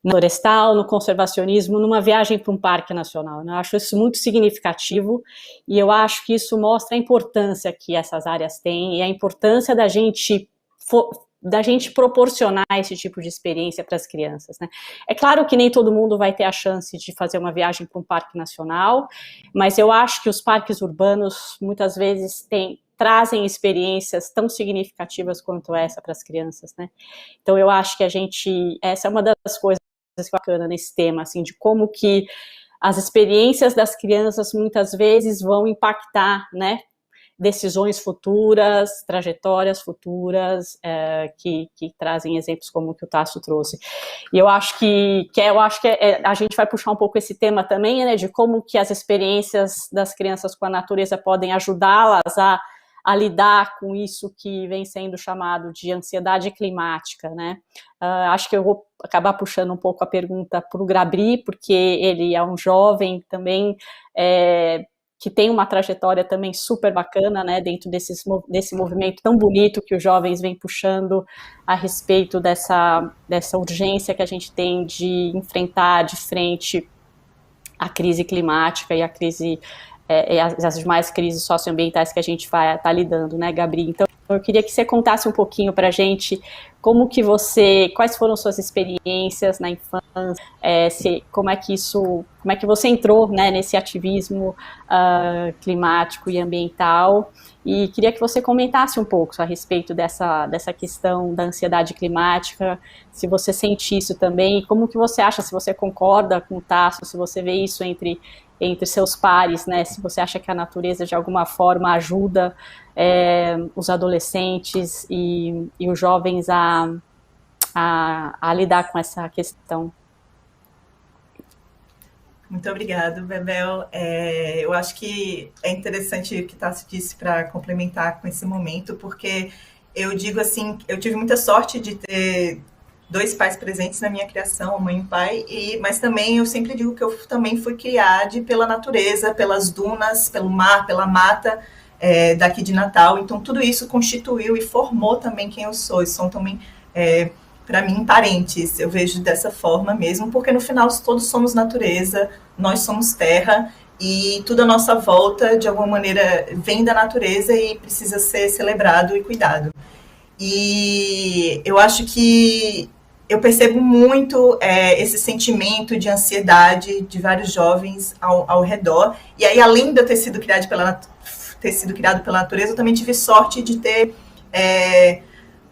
no florestal, no conservacionismo, numa viagem para um parque nacional, né? Eu acho isso muito significativo, e eu acho que isso mostra a importância que essas áreas têm e a importância da gente proporcionar esse tipo de experiência para as crianças, né? É claro que nem todo mundo vai ter a chance de fazer uma viagem para um parque nacional, mas eu acho que os parques urbanos muitas vezes trazem experiências tão significativas quanto essa para as crianças, né? Então eu acho que essa é uma das coisas bacanas nesse tema, assim, de como que as experiências das crianças muitas vezes vão impactar, né, decisões futuras, trajetórias futuras, que trazem exemplos como o que o Tasso trouxe. E eu acho que a gente vai puxar um pouco esse tema também, né, de como que as experiências das crianças com a natureza podem ajudá-las a lidar com isso que vem sendo chamado de ansiedade climática, né? Acho que eu vou acabar puxando um pouco a pergunta para o Gabri, porque ele é um jovem também que tem uma trajetória também super bacana, né, dentro desse movimento tão bonito que os jovens vêm puxando a respeito dessa urgência que a gente tem de enfrentar de frente a crise climática e a crise as demais crises socioambientais que a gente vai estar lidando, né, Gabri? Então, eu queria que você contasse um pouquinho para a gente quais foram suas experiências na infância, como é que você entrou, né, nesse ativismo climático e ambiental, e queria que você comentasse um pouco a respeito dessa questão da ansiedade climática, se você sente isso também, e como que você acha, se você concorda com o Tasso, se você vê isso entre seus pares, né, se você acha que a natureza de alguma forma ajuda os adolescentes e os jovens a lidar com essa questão. Muito obrigada, Bebel. Eu acho que é interessante o que Tasso disse para complementar com esse momento, porque eu digo assim, eu tive muita sorte de ter dois pais presentes na minha criação, a mãe e o pai, mas também eu sempre digo que eu também fui criada pela natureza, pelas dunas, pelo mar, pela mata daqui de Natal. Então tudo isso constituiu e formou também quem eu sou. E são também, para mim, parentes. Eu vejo dessa forma mesmo, porque no final todos somos natureza, nós somos terra, e tudo à nossa volta, de alguma maneira, vem da natureza e precisa ser celebrado e cuidado. E eu acho que eu percebo muito esse sentimento de ansiedade de vários jovens ao redor. E aí, além de eu ter sido criado pela natureza, eu também tive sorte de ter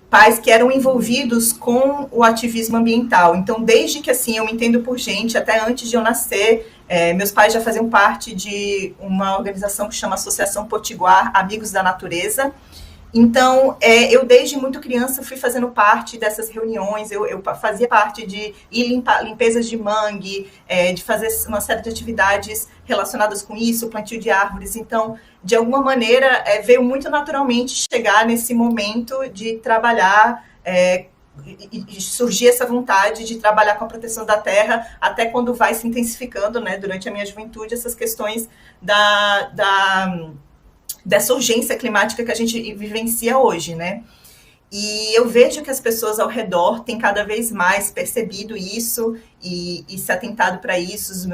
pais que eram envolvidos com o ativismo ambiental. Então, desde que assim eu me entendo por gente, até antes de eu nascer, meus pais já faziam parte de uma organização que chama Associação Potiguar Amigos da Natureza. Então, eu desde muito criança fui fazendo parte dessas reuniões, eu fazia parte de ir limpezas de mangue, de fazer uma série de atividades relacionadas com isso, plantio de árvores. Então, de alguma maneira, veio muito naturalmente chegar nesse momento de trabalhar e surgir essa vontade de trabalhar com a proteção da terra, até quando vai se intensificando, né, durante a minha juventude, essas questões dessa urgência climática que a gente vivencia hoje, né? E eu vejo que as pessoas ao redor têm cada vez mais percebido isso e se atentado para isso, os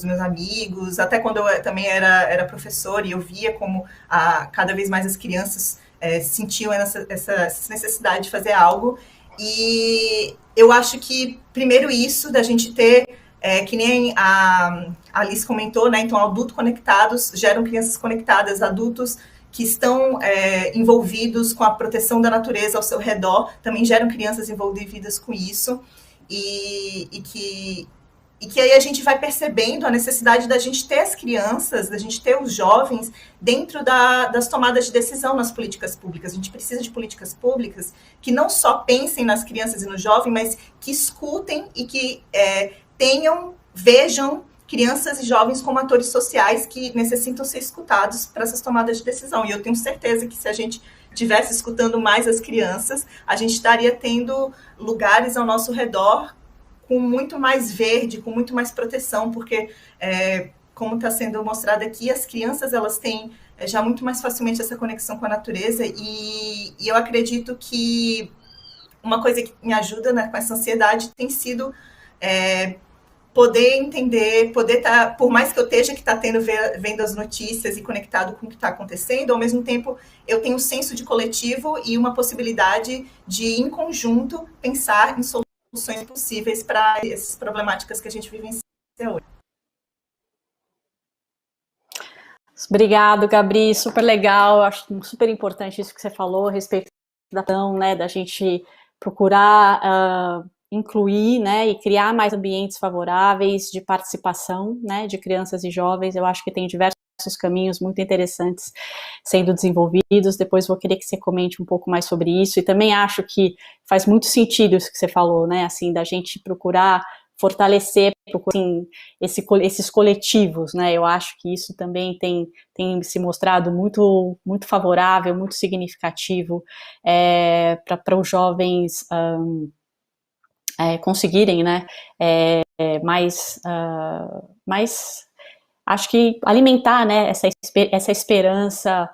meus amigos, até quando eu também era professora e eu via como cada vez mais as crianças sentiam essa necessidade de fazer algo. E eu acho que, primeiro, isso da gente ter, que nem a Alice comentou, né? Então, adultos conectados geram crianças conectadas, adultos que estão envolvidos com a proteção da natureza ao seu redor também geram crianças envolvidas com isso, e que aí a gente vai percebendo a necessidade da gente ter as crianças, da gente ter os jovens dentro das tomadas de decisão nas políticas públicas. A gente precisa de políticas públicas que não só pensem nas crianças e no jovem, mas que escutem e que vejam crianças e jovens como atores sociais que necessitam ser escutados para essas tomadas de decisão. E eu tenho certeza que se a gente estivesse escutando mais as crianças, a gente estaria tendo lugares ao nosso redor com muito mais verde, com muito mais proteção, porque, como está sendo mostrado aqui, as crianças elas têm já muito mais facilmente essa conexão com a natureza, e eu acredito que uma coisa que me ajuda, né, com essa ansiedade tem sido poder entender, poder estar, por mais que eu esteja vendo as notícias e conectado com o que está acontecendo, ao mesmo tempo eu tenho um senso de coletivo e uma possibilidade de, em conjunto, pensar em soluções possíveis para essas problemáticas que a gente vivencia hoje. Obrigado, Gabri, super legal, acho super importante isso que você falou a respeito da gente procurar incluir, né, e criar mais ambientes favoráveis de participação, né, de crianças e jovens. Eu acho que tem diversos caminhos muito interessantes sendo desenvolvidos. Depois vou querer que você comente um pouco mais sobre isso, e também acho que faz muito sentido isso que você falou, né, assim, da gente procurar fortalecer, assim, esses coletivos, né, eu acho que isso também tem se mostrado muito, muito favorável, muito significativo para os jovens conseguirem, né, mais, acho que alimentar, né, essa esperança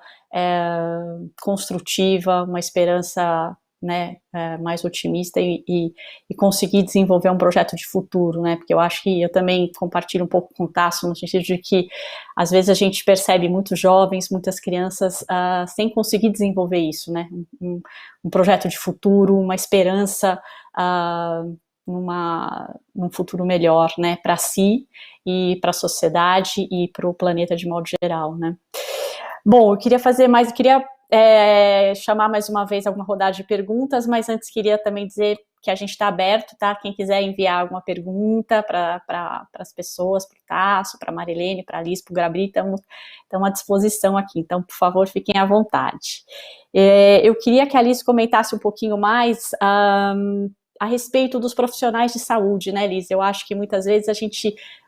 construtiva, uma esperança, né, mais otimista e conseguir desenvolver um projeto de futuro, né, porque eu acho que eu também compartilho um pouco com o Tasso, no sentido de que às vezes a gente percebe muitos jovens, muitas crianças sem conseguir desenvolver isso, né, um projeto de futuro, uma esperança num futuro melhor, né, para si e para a sociedade e para o planeta de modo geral, né. Bom, eu queria chamar mais uma vez alguma rodada de perguntas, mas antes queria também dizer que a gente está aberto, tá? Quem quiser enviar alguma pergunta para as pessoas, para o Tasso, para a Marilene, para a Alice, para o Gabri, estamos à disposição aqui, então, por favor, fiquem à vontade. Eu queria que a Alice comentasse um pouquinho mais a respeito dos profissionais de saúde, né, Liz? Eu acho que muitas vezes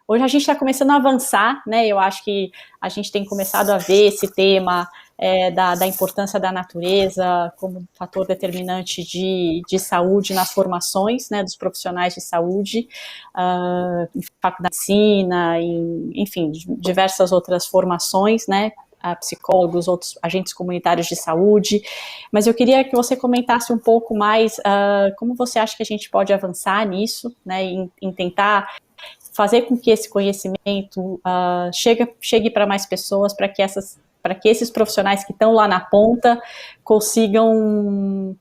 hoje a gente está começando a avançar, né, eu acho que a gente tem começado a ver esse tema da importância da natureza como fator determinante de saúde nas formações, né, dos profissionais de saúde, em faculdade de medicina, enfim, diversas outras formações, né, psicólogos, outros agentes comunitários de saúde, mas eu queria que você comentasse um pouco mais como você acha que a gente pode avançar nisso, né, em tentar fazer com que esse conhecimento chegue para mais pessoas, para que esses profissionais que estão lá na ponta consigam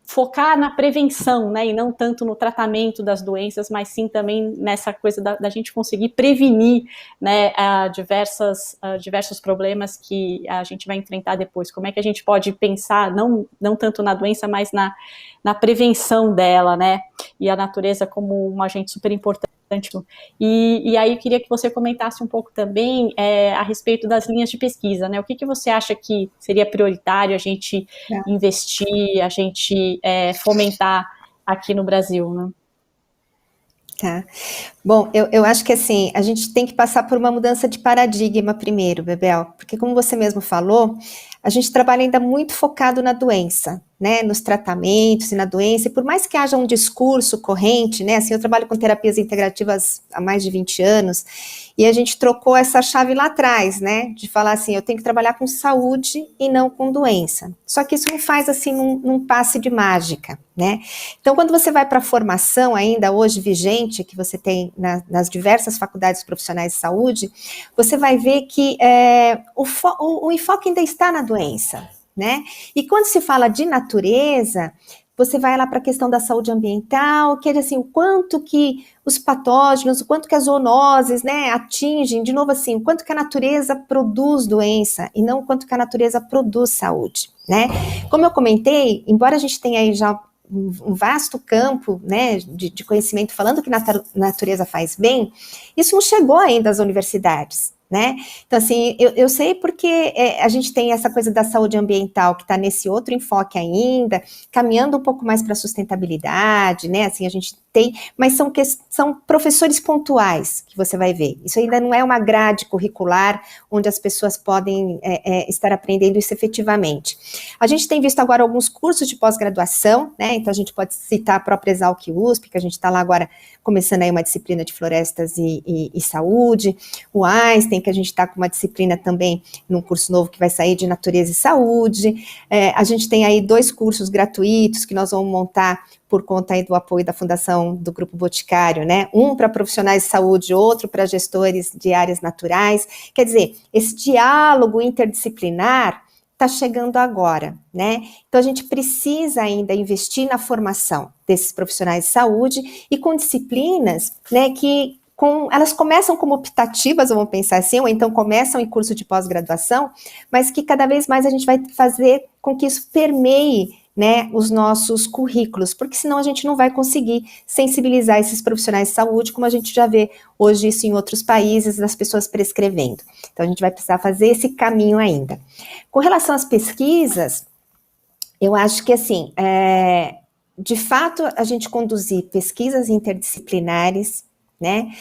focar na prevenção, né, e não tanto no tratamento das doenças, mas sim também nessa coisa da gente conseguir prevenir, né, diversos problemas que a gente vai enfrentar depois. Como é que a gente pode pensar, não tanto na doença, mas na prevenção dela, né, e a natureza como um agente super importante. E aí eu queria que você comentasse um pouco também a respeito das linhas de pesquisa, né? O que você acha que seria prioritário a gente investir, a gente fomentar aqui no Brasil, né? Tá. Bom, eu acho que assim, a gente tem que passar por uma mudança de paradigma primeiro, Bebel, porque como você mesmo falou, a gente trabalha ainda muito focado na doença, né, nos tratamentos e na doença, e por mais que haja um discurso corrente, né, assim, eu trabalho com terapias integrativas há mais de 20 anos, e a gente trocou essa chave lá atrás, né, de falar assim, eu tenho que trabalhar com saúde e não com doença. Só que isso não faz assim num passe de mágica, né. Então, quando você vai para a formação ainda hoje vigente, que você tem nas diversas faculdades profissionais de saúde, você vai ver que o enfoque ainda está na doença, né? E quando se fala de natureza, você vai lá para a questão da saúde ambiental, que é assim, o quanto que os patógenos, o quanto que as zoonoses, né, atingem, de novo assim, o quanto que a natureza produz doença e não o quanto que a natureza produz saúde, né? Como eu comentei, embora a gente tenha aí já um vasto campo, né, de conhecimento falando que natureza faz bem, isso não chegou ainda às universidades, né? Então, assim, eu sei porque a gente tem essa coisa da saúde ambiental que está nesse outro enfoque ainda, caminhando um pouco mais para a sustentabilidade, né? Assim, a gente tem, mas são professores pontuais que você vai ver. Isso ainda não é uma grade curricular onde as pessoas podem estar aprendendo isso efetivamente. A gente tem visto agora alguns cursos de pós-graduação, né? Então a gente pode citar a própria Exalc USP, que a gente está lá agora começando aí uma disciplina de florestas e saúde, o Einstein, que a gente está com uma disciplina também num curso novo que vai sair de natureza e saúde. A gente tem aí 2 cursos gratuitos que nós vamos montar por conta aí do apoio da Fundação do Grupo Boticário, né? Um para profissionais de saúde, outro para gestores de áreas naturais. Quer dizer, esse diálogo interdisciplinar está chegando agora, né? Então a gente precisa ainda investir na formação desses profissionais de saúde e com disciplinas, né, que elas começam como optativas, vamos pensar assim, ou então começam em curso de pós-graduação, mas que cada vez mais a gente vai fazer com que isso permeie, né, os nossos currículos, porque senão a gente não vai conseguir sensibilizar esses profissionais de saúde, como a gente já vê hoje isso em outros países, das pessoas prescrevendo. Então a gente vai precisar fazer esse caminho ainda. Com relação às pesquisas, eu acho que assim, de fato a gente conduzir pesquisas interdisciplinares, né,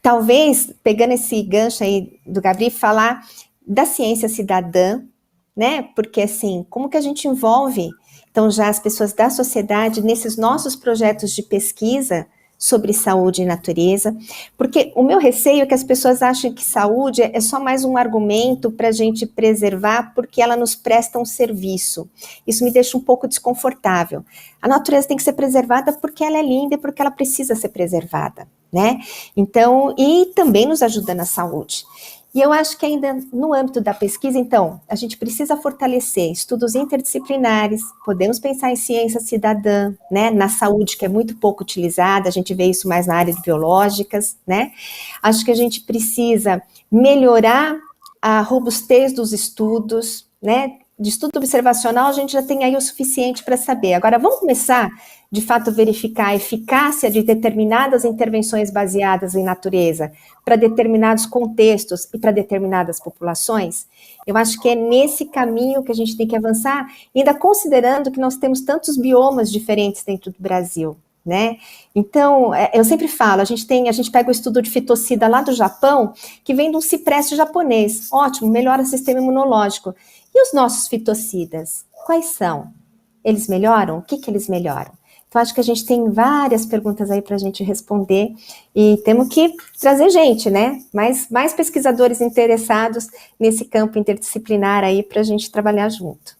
talvez, pegando esse gancho aí do Gabriel, falar da ciência cidadã, né, porque assim, como que a gente envolve então já as pessoas da sociedade nesses nossos projetos de pesquisa sobre saúde e natureza, porque o meu receio é que as pessoas achem que saúde é só mais um argumento para a gente preservar porque ela nos presta um serviço. Isso me deixa um pouco desconfortável. A natureza tem que ser preservada porque ela é linda e porque ela precisa ser preservada, né? Então, e também nos ajuda na saúde. E eu acho que ainda no âmbito da pesquisa, então, a gente precisa fortalecer estudos interdisciplinares, podemos pensar em ciência cidadã, né, na saúde, que é muito pouco utilizada, a gente vê isso mais na área de biológicas, né, acho que a gente precisa melhorar a robustez dos estudos, né, de estudo observacional a gente já tem aí o suficiente para saber. Agora, vamos começar, de fato, verificar a eficácia de determinadas intervenções baseadas em natureza para determinados contextos e para determinadas populações? Eu acho que é nesse caminho que a gente tem que avançar, ainda considerando que nós temos tantos biomas diferentes dentro do Brasil, né? Então, eu sempre falo, a gente pega o estudo de fitocida lá do Japão, que vem de um cipreste japonês, ótimo, melhora o sistema imunológico. E os nossos fitocidas, quais são? Eles melhoram? O que eles melhoram? Então, acho que a gente tem várias perguntas aí para a gente responder e temos que trazer gente, né? Mais pesquisadores interessados nesse campo interdisciplinar aí para a gente trabalhar junto.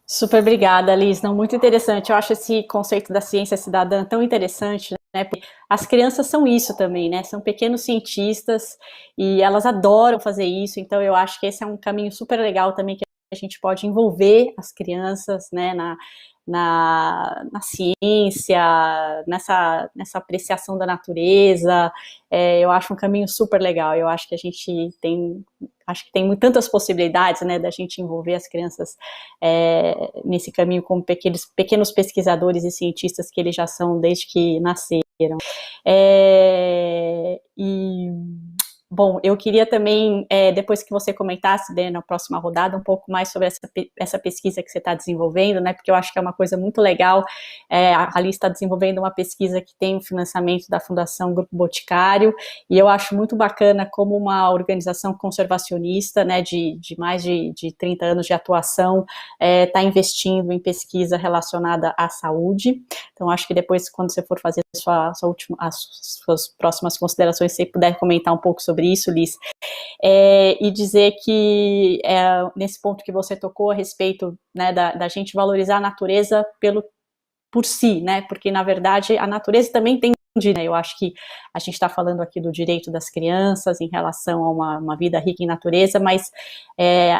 Super obrigada, Liz. Não, muito interessante. Eu acho esse conceito da ciência cidadã tão interessante, né? Porque as crianças são isso também, né? São pequenos cientistas e elas adoram fazer isso. Então, eu acho que esse é um caminho super legal também que a gente pode envolver as crianças, né, na ciência, nessa apreciação da natureza. Eu acho um caminho super legal. Eu acho que a gente tem tantas possibilidades, né, da gente envolver as crianças nesse caminho como pequenos pesquisadores e cientistas que eles já são desde que nasceram. Bom, eu queria também, depois que você comentasse, né, na próxima rodada, um pouco mais sobre essa pesquisa que você está desenvolvendo, né, porque eu acho que é uma coisa muito legal. A Alice está desenvolvendo uma pesquisa que tem o financiamento da Fundação Grupo Boticário, e eu acho muito bacana como uma organização conservacionista, né, de mais de 30 anos de atuação, está investindo em pesquisa relacionada à saúde. Então, acho que depois, quando você for fazer as suas próximas considerações, se você puder comentar um pouco sobre isso, Liz, e dizer que nesse ponto que você tocou a respeito, né, da gente valorizar a natureza por si, né, porque na verdade a natureza também tem, né, eu acho que a gente está falando aqui do direito das crianças em relação a uma vida rica em natureza, mas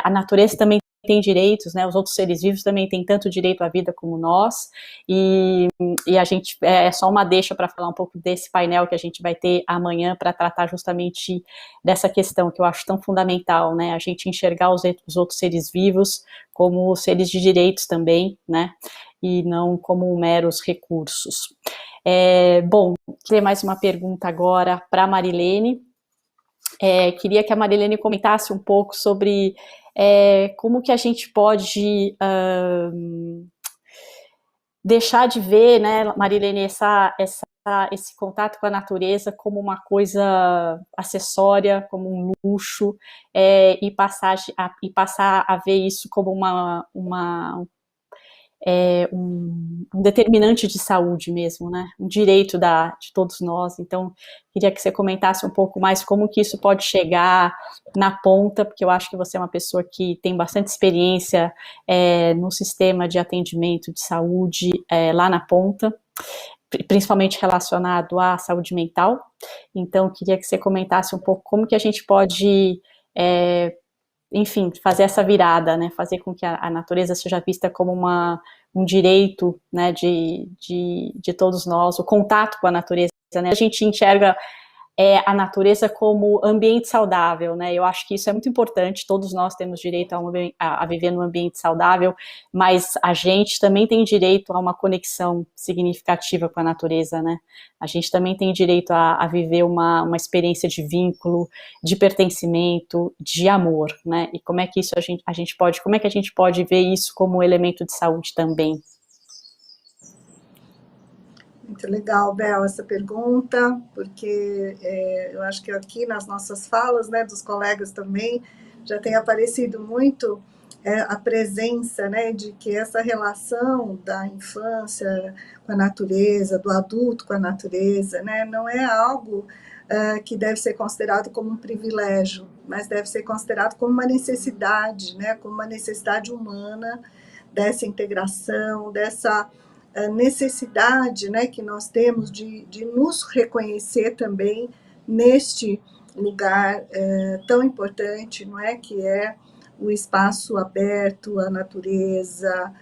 a natureza também tem direitos, né, os outros seres vivos também têm tanto direito à vida como nós, e a gente, só uma deixa para falar um pouco desse painel que a gente vai ter amanhã para tratar justamente dessa questão que eu acho tão fundamental, né, a gente enxergar os outros seres vivos como seres de direitos também, né, e não como meros recursos. Bom, ter mais uma pergunta agora para a Marilene. Queria que a Marilene comentasse um pouco sobre como que a gente pode deixar de ver, né, Marilene, esse contato com a natureza como uma coisa acessória, como um luxo, e passar a ver isso como um determinante de saúde mesmo, né? Um direito de todos nós. Então, queria que você comentasse um pouco mais como que isso pode chegar na ponta, porque eu acho que você é uma pessoa que tem bastante experiência no sistema de atendimento de saúde lá na ponta, principalmente relacionado à saúde mental. Então, queria que você comentasse um pouco como que a gente pode enfim, fazer essa virada, né, fazer com que a natureza seja vista como um direito, né, de todos nós, o contato com a natureza, né, a gente enxerga a natureza como ambiente saudável, né, eu acho que isso é muito importante, todos nós temos direito a viver num ambiente saudável, mas a gente também tem direito a uma conexão significativa com a natureza, né, a gente também tem direito a viver uma experiência de vínculo, de pertencimento, de amor, né, e como é que isso como é que a gente pode ver isso como um elemento de saúde também? Muito legal, Bel, essa pergunta, porque eu acho que aqui nas nossas falas, né, dos colegas também, já tem aparecido muito a presença, né, de que essa relação da infância com a natureza, do adulto com a natureza, né, não é algo que deve ser considerado como um privilégio, mas deve ser considerado como uma necessidade, né, como uma necessidade humana dessa integração, dessa necessidade, né, que nós temos de nos reconhecer também neste lugar tão importante, não é, que é o espaço aberto, a natureza,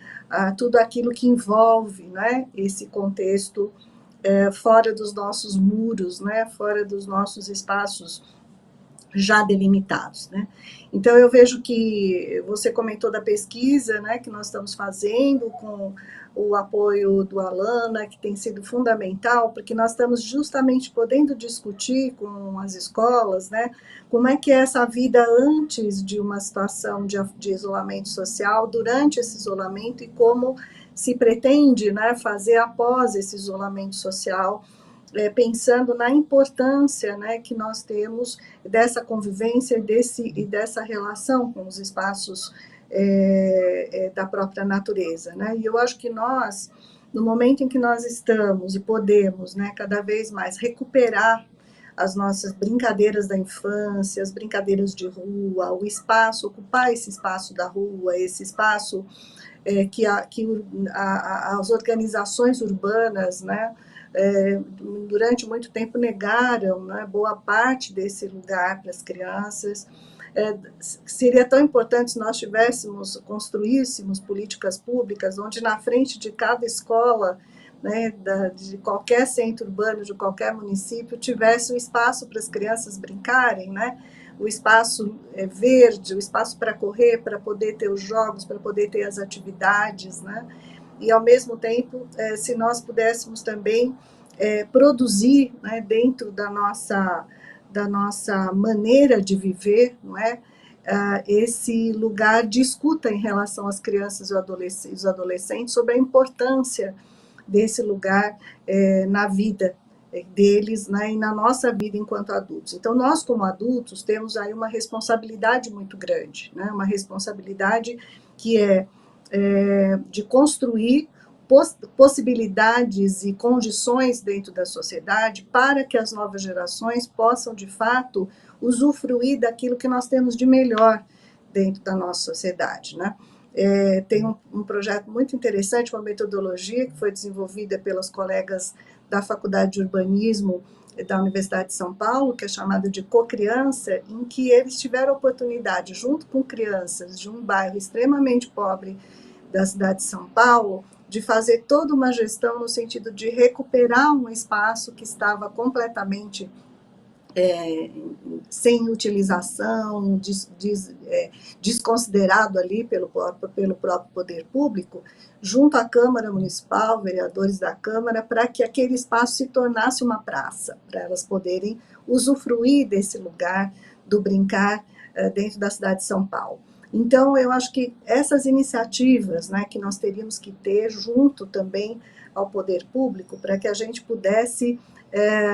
tudo aquilo que envolve, né, esse contexto fora dos nossos muros, né, fora dos nossos espaços já delimitados, né? Então eu vejo que você comentou da pesquisa, né, que nós estamos fazendo com o apoio do Alana, que tem sido fundamental, porque nós estamos justamente podendo discutir com as escolas, né, como é que é essa vida antes de uma situação de isolamento social, durante esse isolamento, e como se pretende, né, fazer após esse isolamento social, pensando na importância, né, que nós temos dessa convivência e dessa relação com os espaços da própria natureza, né? E eu acho que nós, no momento em que nós estamos e podemos, né, cada vez mais recuperar as nossas brincadeiras da infância, as brincadeiras de rua, o espaço, ocupar esse espaço da rua, esse espaço que as organizações urbanas, né, durante muito tempo negaram, né, boa parte desse lugar para as crianças. Seria tão importante se nós construíssemos políticas públicas onde na frente de cada escola, né, de qualquer centro urbano, de qualquer município, tivesse um espaço para as crianças brincarem, né, o espaço verde, o espaço para correr, para poder ter os jogos, para poder ter as atividades, né, e ao mesmo tempo, se nós pudéssemos também produzir, né, dentro da nossa da nossa maneira de viver, não é? Esse lugar de escuta em relação às crianças e os adolescentes sobre a importância desse lugar na vida deles, né, e na nossa vida enquanto adultos. Então, nós como adultos temos aí uma responsabilidade muito grande, né, uma responsabilidade que é de construir possibilidades e condições dentro da sociedade para que as novas gerações possam, de fato, usufruir daquilo que nós temos de melhor dentro da nossa sociedade, né? Tem um projeto muito interessante, uma metodologia que foi desenvolvida pelos colegas da Faculdade de Urbanismo da Universidade de São Paulo, que é chamada de Cocriança, em que eles tiveram a oportunidade, junto com crianças de um bairro extremamente pobre da cidade de São Paulo, de fazer toda uma gestão no sentido de recuperar um espaço que estava completamente sem utilização, desconsiderado ali pelo próprio poder público, junto à Câmara Municipal, vereadores da Câmara, para que aquele espaço se tornasse uma praça, para elas poderem usufruir desse lugar do brincar dentro da cidade de São Paulo. Então, eu acho que essas iniciativas, né, que nós teríamos que ter junto também ao poder público, para que a gente pudesse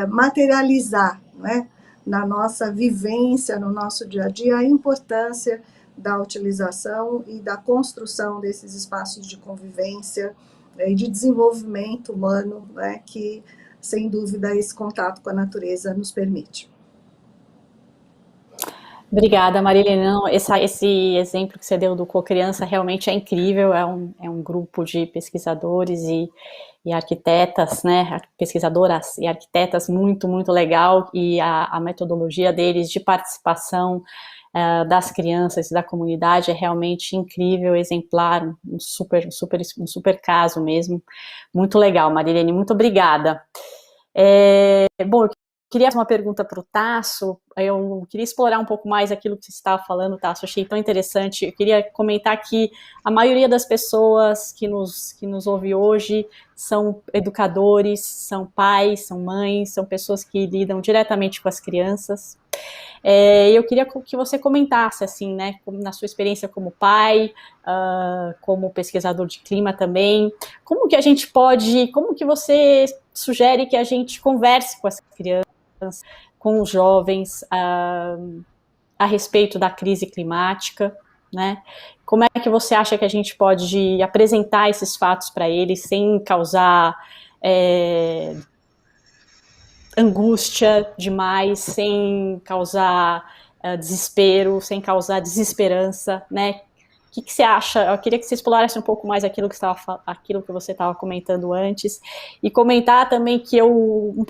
materializar, né, na nossa vivência, no nosso dia a dia, a importância da utilização e da construção desses espaços de convivência e de desenvolvimento humano, né, que, sem dúvida, esse contato com a natureza nos permite. Obrigada, Marília. Não, esse exemplo que você deu do Cocriança realmente é incrível, é um grupo de pesquisadores e arquitetas, né, pesquisadoras e arquitetas muito, muito legal, e a metodologia deles de participação das crianças e da comunidade é realmente incrível, exemplar, um super caso mesmo, muito legal, Marilene, muito obrigada. Bom, eu queria fazer uma pergunta para o Tasso, eu queria explorar um pouco mais aquilo que você estava falando, Tasso, achei tão interessante. Eu queria comentar que a maioria das pessoas que nos ouve hoje são educadores, são pais, são mães, são pessoas que lidam diretamente com as crianças. Eu queria que você comentasse, assim, né, na sua experiência como pai, como pesquisador de clima também, como que você sugere que a gente converse com as crianças, com os jovens a respeito da crise climática, né? Como é que você acha que a gente pode apresentar esses fatos para eles sem causar angústia demais, sem causar desespero, sem causar desesperança, né? O que você acha? Eu queria que você explorasse um pouco mais aquilo que você estava comentando antes, e comentar também que um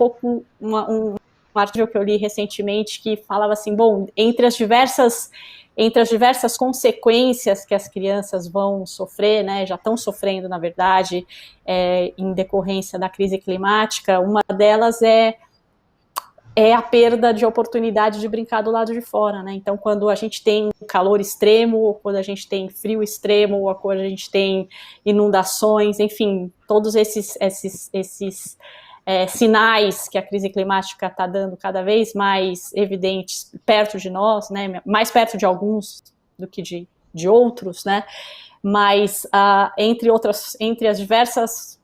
artigo que eu li recentemente que falava assim, bom, entre as diversas consequências que as crianças vão sofrer, né, já estão sofrendo, na verdade, em decorrência da crise climática, uma delas é a perda de oportunidade de brincar do lado de fora, né? Então, quando a gente tem calor extremo, ou quando a gente tem frio extremo, ou quando a gente tem inundações, enfim, todos esses sinais que a crise climática está dando cada vez mais evidentes perto de nós, né? Mais perto de alguns do que de outros, né? Mas entre as diversas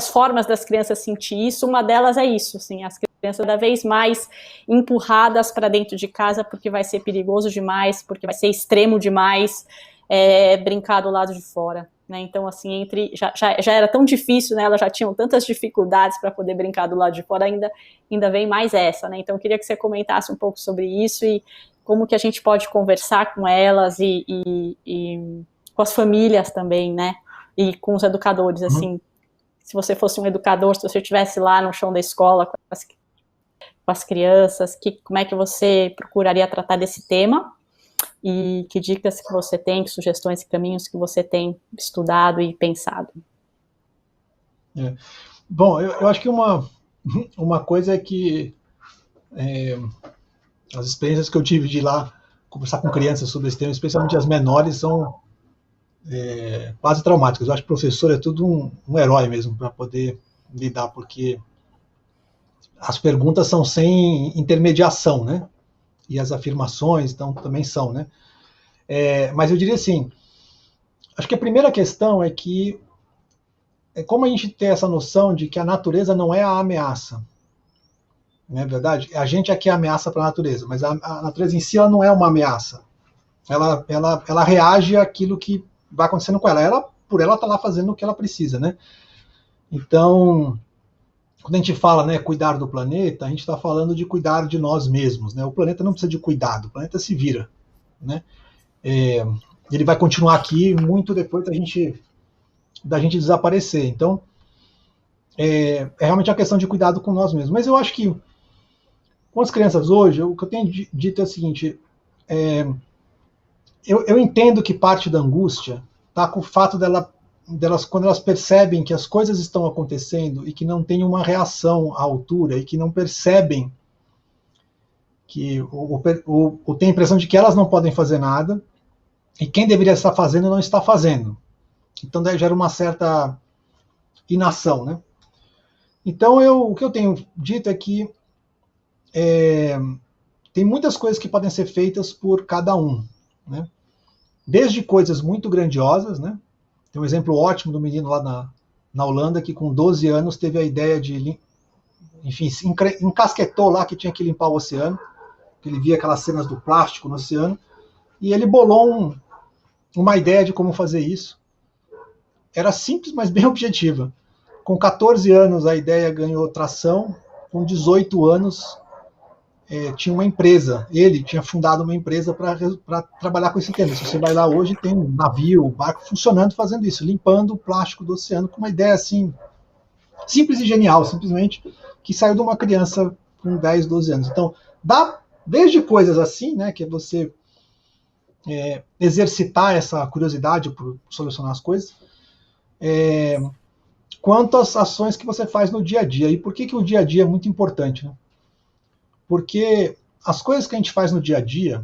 formas das crianças sentir isso, uma delas é isso, assim, as crianças cada vez mais empurradas para dentro de casa porque vai ser perigoso demais, porque vai ser extremo demais brincar do lado de fora, né? Então, assim, já era tão difícil, né? Elas já tinham tantas dificuldades para poder brincar do lado de fora, ainda vem mais essa, né? Então, eu queria que você comentasse um pouco sobre isso e como que a gente pode conversar com elas e com as famílias também, né? E com os educadores, assim. Se você fosse um educador, se você estivesse lá no chão da escola com as crianças, como é que você procuraria tratar desse tema? E que dicas que você tem, que sugestões e caminhos que você tem estudado e pensado? Bom, eu acho que uma coisa é que as experiências que eu tive de ir lá conversar com crianças sobre esse tema, especialmente as menores, são quase traumáticas. Eu acho que o professor é tudo um herói mesmo para poder lidar, porque as perguntas são sem intermediação, né? E as afirmações, então, também são, né? Mas eu diria assim, acho que a primeira questão é que é como a gente ter essa noção de que a natureza não é a ameaça, não é verdade? A gente aqui é a ameaça para a natureza, mas a natureza em si ela não é uma ameaça. Ela reage àquilo que vai acontecendo com ela. Ela, por ela, está lá fazendo o que ela precisa, né? Então, quando a gente fala, né, cuidar do planeta, a gente está falando de cuidar de nós mesmos, né? O planeta não precisa de cuidado, o planeta se vira, né? Ele vai continuar aqui muito depois da gente desaparecer. Então, é realmente uma questão de cuidado com nós mesmos. Mas eu acho que com as crianças hoje, o que eu tenho dito é o seguinte, eu entendo que parte da angústia está com o fato delas, quando elas percebem que as coisas estão acontecendo e que não tem uma reação à altura e que não percebem que ou tem a impressão de que elas não podem fazer nada e quem deveria estar fazendo não está fazendo. Então daí gera uma certa inação, né? Então o que eu tenho dito é que tem muitas coisas que podem ser feitas por cada um, né? Desde coisas muito grandiosas, né? Tem um exemplo ótimo do menino lá na Holanda que com 12 anos teve a ideia de, enfim, se encasquetou lá que tinha que limpar o oceano, que ele via aquelas cenas do plástico no oceano, e ele bolou uma ideia de como fazer isso. Era simples, mas bem objetiva. Com 14 anos a ideia ganhou tração, com 18 anos tinha uma empresa, ele tinha fundado uma empresa para trabalhar com esse tema. Se você vai lá hoje, tem um navio, um barco funcionando fazendo isso, limpando o plástico do oceano, com uma ideia assim, simples e genial, simplesmente, que saiu de uma criança com 10, 12 anos. Então, dá desde coisas assim, né, que é você exercitar essa curiosidade por solucionar as coisas, quanto às ações que você faz no dia a dia. E por que o dia a dia é muito importante, né? Porque as coisas que a gente faz no dia a dia,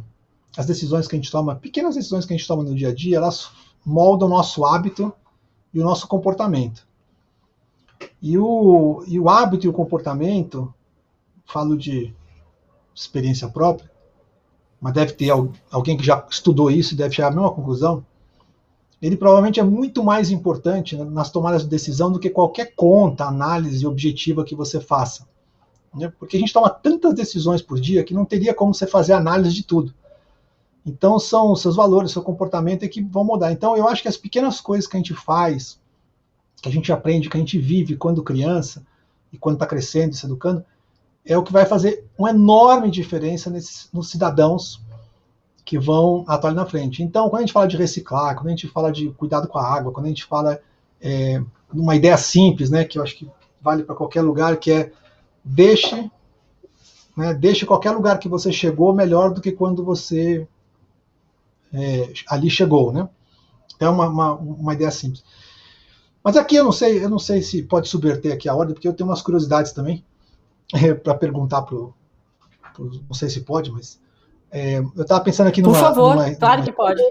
as decisões que a gente toma, pequenas decisões que a gente toma no dia a dia, elas moldam o nosso hábito e o nosso comportamento. E o hábito e o comportamento, falo de experiência própria, mas deve ter alguém que já estudou isso e deve chegar à mesma conclusão, ele provavelmente é muito mais importante nas tomadas de decisão do que qualquer conta, análise objetiva que você faça. Porque a gente toma tantas decisões por dia que não teria como você fazer análise de tudo. Então são os seus valores, seu comportamento que vão mudar. Então eu acho que as pequenas coisas que a gente faz, que a gente aprende, que a gente vive quando criança e quando está crescendo, se educando, é o que vai fazer uma enorme diferença nos cidadãos que vão atuar ali na frente. Então quando a gente fala de reciclar, quando a gente fala de cuidado com a água, quando a gente fala uma ideia simples, né, que eu acho que vale para qualquer lugar, que é deixe qualquer lugar que você chegou melhor do que quando você ali chegou, né? É uma ideia simples. Mas aqui eu não sei se pode subverter aqui a ordem, porque eu tenho umas curiosidades também para perguntar não sei se pode, mas eu estava pensando aqui Por favor, claro que pode.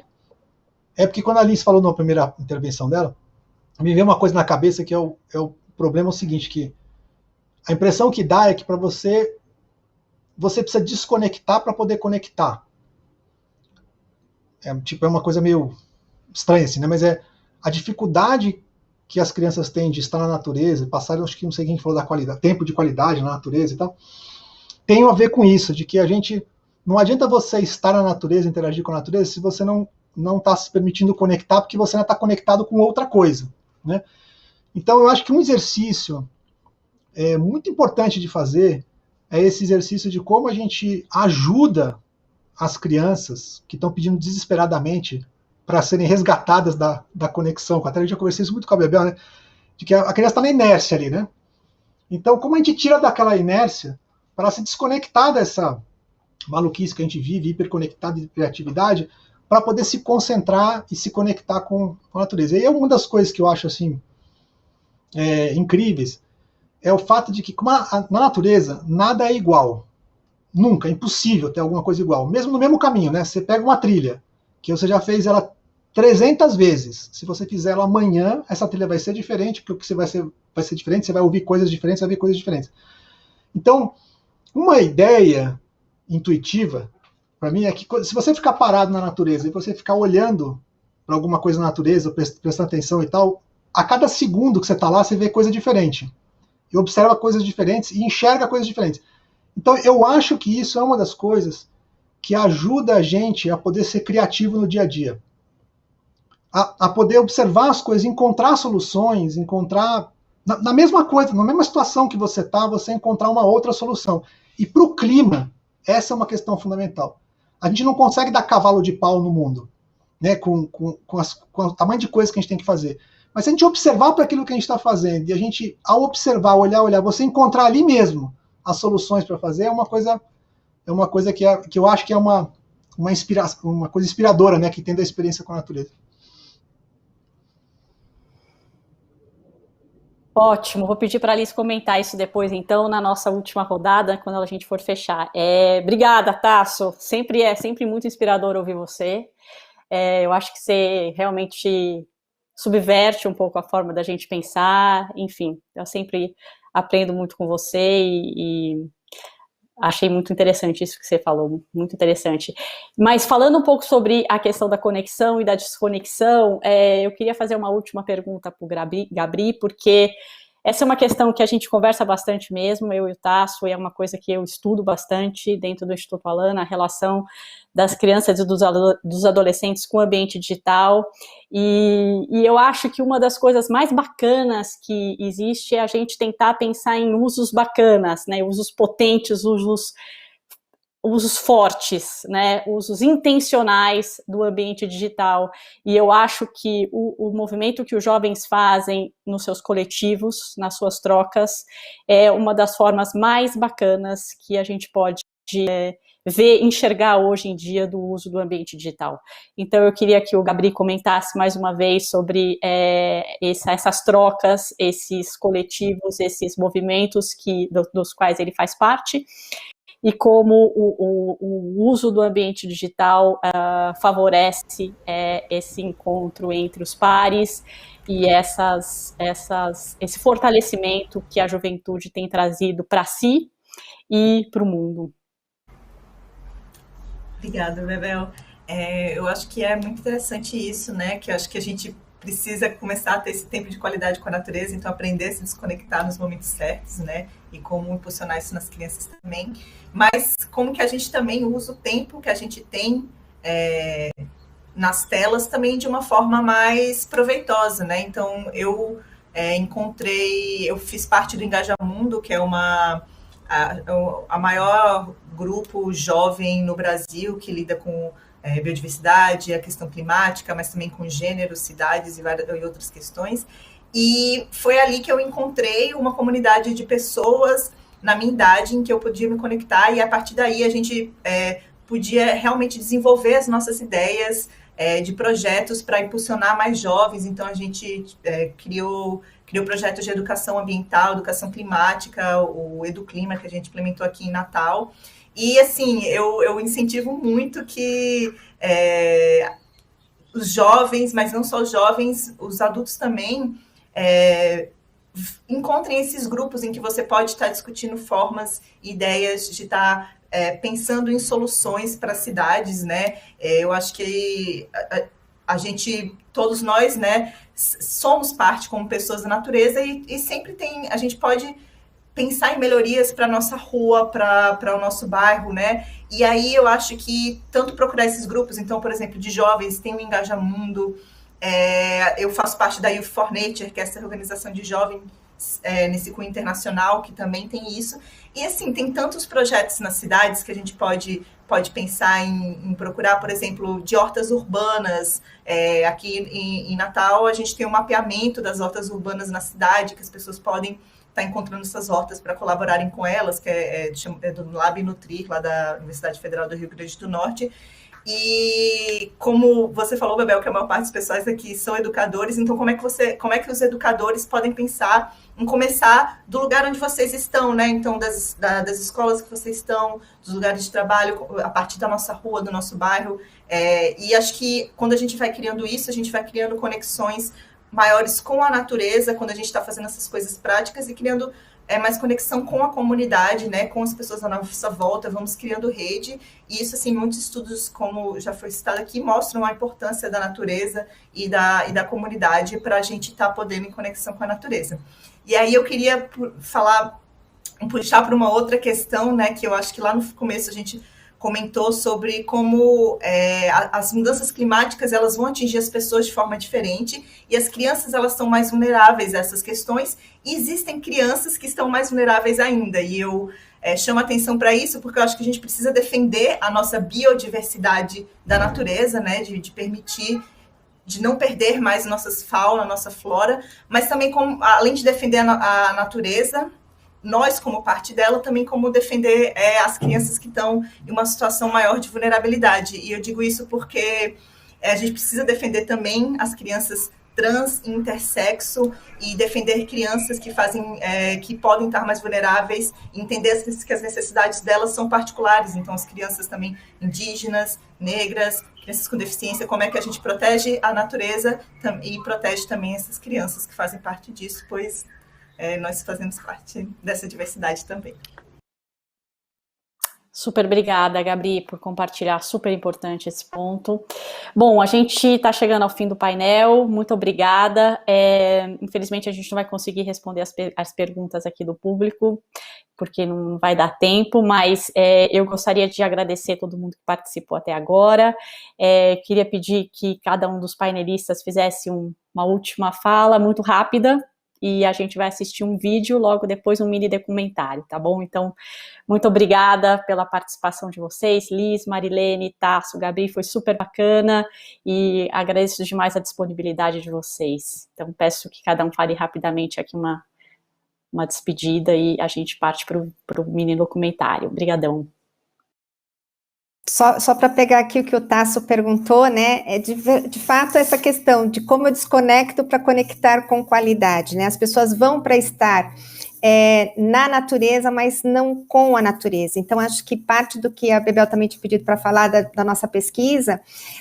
Porque quando a Alice falou na primeira intervenção dela, me veio uma coisa na cabeça que é o problema é o seguinte, que a impressão que dá é que para você precisa desconectar para poder conectar. É uma coisa meio estranha assim, né? Mas a dificuldade que as crianças têm de estar na natureza, passar, acho que não sei quem falou da qualidade, tempo de qualidade na natureza e tal, tem a ver com isso, de que não adianta você estar na natureza, interagir com a natureza, se você não está se permitindo conectar, porque você não está conectado com outra coisa, né? Então eu acho que um exercício muito importante de fazer é esse exercício de como a gente ajuda as crianças que estão pedindo desesperadamente para serem resgatadas da conexão com a Terra. Eu já conversei isso muito com a Bebel, né? De que a criança está na inércia ali, né? Então, como a gente tira daquela inércia para se desconectar dessa maluquice que a gente vive, hiperconectado de criatividade, para poder se concentrar e se conectar com a natureza. E uma das coisas que eu acho assim incríveis é o fato de que na natureza nada é igual. Nunca, é impossível ter alguma coisa igual. Mesmo no mesmo caminho, né? Você pega uma trilha, que você já fez ela 300 vezes. Se você fizer ela amanhã, essa trilha vai ser diferente, porque o que vai ser diferente, você vai ouvir coisas diferentes, vai ver coisas diferentes. Então, uma ideia intuitiva, para mim, é que se você ficar parado na natureza e você ficar olhando para alguma coisa na natureza, prestando atenção e tal, a cada segundo que você está lá, você vê coisa diferente. E observa coisas diferentes e enxerga coisas diferentes. Então, eu acho que isso é uma das coisas que ajuda a gente a poder ser criativo no dia a dia. A poder observar as coisas, encontrar soluções, encontrar... Na mesma coisa, na mesma situação que você está, você encontrar uma outra solução. E para o clima, essa é uma questão fundamental. A gente não consegue dar cavalo de pau no mundo, né, com o tamanho de coisa que a gente tem que fazer. Mas se a gente observar para aquilo que a gente está fazendo, e a gente, ao observar, olhar, você encontrar ali mesmo as soluções para fazer, é uma coisa que eu acho que é uma coisa inspiradora, né, que tem da experiência com a natureza. Ótimo, vou pedir para a Alice comentar isso depois, então, na nossa última rodada, quando a gente for fechar. Obrigada, Tasso, sempre muito inspirador ouvir você. Eu acho que você realmente subverte um pouco a forma da gente pensar, enfim, eu sempre aprendo muito com você e achei muito interessante isso que você falou, muito interessante. Mas falando um pouco sobre a questão da conexão e da desconexão, eu queria fazer uma última pergunta para o Gabri, porque essa é uma questão que a gente conversa bastante mesmo, eu e o Tasso, e é uma coisa que eu estudo bastante dentro do Instituto Alana, a relação das crianças e dos adolescentes com o ambiente digital, e eu acho que uma das coisas mais bacanas que existe é a gente tentar pensar em usos bacanas, né, usos potentes, usos fortes, né, usos intencionais do ambiente digital, e eu acho que o movimento que os jovens fazem nos seus coletivos, nas suas trocas, é uma das formas mais bacanas que a gente pode enxergar hoje em dia do uso do ambiente digital. Então eu queria que o Gabri comentasse mais uma vez sobre essas trocas, esses coletivos, esses movimentos dos quais ele faz parte, e como o uso do ambiente digital favorece esse encontro entre os pares e esse fortalecimento que a juventude tem trazido para si e para o mundo. Obrigada, Bebel. Eu acho que é muito interessante isso, né? Que eu acho que a gente precisa começar a ter esse tempo de qualidade com a natureza, então aprender a se desconectar nos momentos certos, né? E como impulsionar isso nas crianças também. Mas como que a gente também usa o tempo que a gente tem nas telas também de uma forma mais proveitosa, né? Então, eu fiz parte do Engajamundo, que é a maior grupo jovem no Brasil que lida com biodiversidade, a questão climática, mas também com gênero, cidades e outras questões. E foi ali que eu encontrei uma comunidade de pessoas na minha idade em que eu podia me conectar, e a partir daí a gente podia realmente desenvolver as nossas ideias de projetos para impulsionar mais jovens. Então a gente criou projetos de educação ambiental, educação climática, o EduClima, que a gente implementou aqui em Natal. E, assim, eu incentivo muito que os jovens, mas não só os jovens, os adultos também, encontrem esses grupos em que você pode estar discutindo formas, ideias de estar pensando em soluções para cidades, né? Eu acho que a gente, todos nós, né, somos parte como pessoas da natureza e sempre a gente pode pensar em melhorias para a nossa rua, para o nosso bairro, né? E aí eu acho que tanto procurar esses grupos, então, por exemplo, de jovens, tem o Engajamundo, eu faço parte da Youth for Nature, que é essa organização de jovens nesse cunho internacional, que também tem isso. E, assim, tem tantos projetos nas cidades que a gente pode pensar em procurar, por exemplo, de hortas urbanas. Aqui em Natal, a gente tem um mapeamento das hortas urbanas na cidade, que as pessoas podem estar encontrando essas hortas para colaborarem com elas, que é do Lab Nutrir, lá da Universidade Federal do Rio Grande do Norte. E como você falou, Bebel, que a maior parte dos pessoas aqui são educadores, então como é que os educadores podem pensar em começar do lugar onde vocês estão, né? Então, das escolas que vocês estão, dos lugares de trabalho, a partir da nossa rua, do nosso bairro. E acho que quando a gente vai criando isso, a gente vai criando conexões maiores com a natureza, quando a gente está fazendo essas coisas práticas e criando mais conexão com a comunidade, né, com as pessoas à nossa volta, vamos criando rede, e isso, assim, muitos estudos, como já foi citado aqui, mostram a importância da natureza e da comunidade para a gente estar podendo em conexão com a natureza. E aí eu queria puxar para uma outra questão, né, que eu acho que lá no começo a gente comentou sobre como as mudanças climáticas elas vão atingir as pessoas de forma diferente, e as crianças elas são mais vulneráveis a essas questões, e existem crianças que estão mais vulneráveis ainda, e eu chamo a atenção para isso, porque eu acho que a gente precisa defender a nossa biodiversidade da natureza, né, de permitir, de não perder mais nossas fauna, nossa flora, mas também, além de defender a natureza, nós, como parte dela, também como defender as crianças que estão em uma situação maior de vulnerabilidade. E eu digo isso porque a gente precisa defender também as crianças trans e intersexo, e defender crianças que podem estar mais vulneráveis, e entender que as necessidades delas são particulares. Então, as crianças também indígenas, negras, crianças com deficiência, como é que a gente protege a natureza e protege também essas crianças que fazem parte disso, pois nós fazemos parte dessa diversidade também. Super obrigada, Gabri, por compartilhar, super importante esse ponto. Bom, a gente está chegando ao fim do painel, muito obrigada. Infelizmente a gente não vai conseguir responder as perguntas aqui do público, porque não vai dar tempo, mas eu gostaria de agradecer a todo mundo que participou até agora. Queria pedir que cada um dos painelistas fizesse uma última fala muito rápida, e a gente vai assistir um vídeo, logo depois um mini documentário, tá bom? Então, muito obrigada pela participação de vocês, Liz, Marilene, Tasso, Gabi, foi super bacana, e agradeço demais a disponibilidade de vocês. Então, peço que cada um fale rapidamente aqui uma despedida, e a gente parte para o mini documentário. Obrigadão. Só para pegar aqui o que o Tasso perguntou, né, de fato essa questão de como eu desconecto para conectar com qualidade, né, as pessoas vão para estar na natureza, mas não com a natureza. Então, acho que parte do que a Bebel também tinha pedido para falar da nossa pesquisa,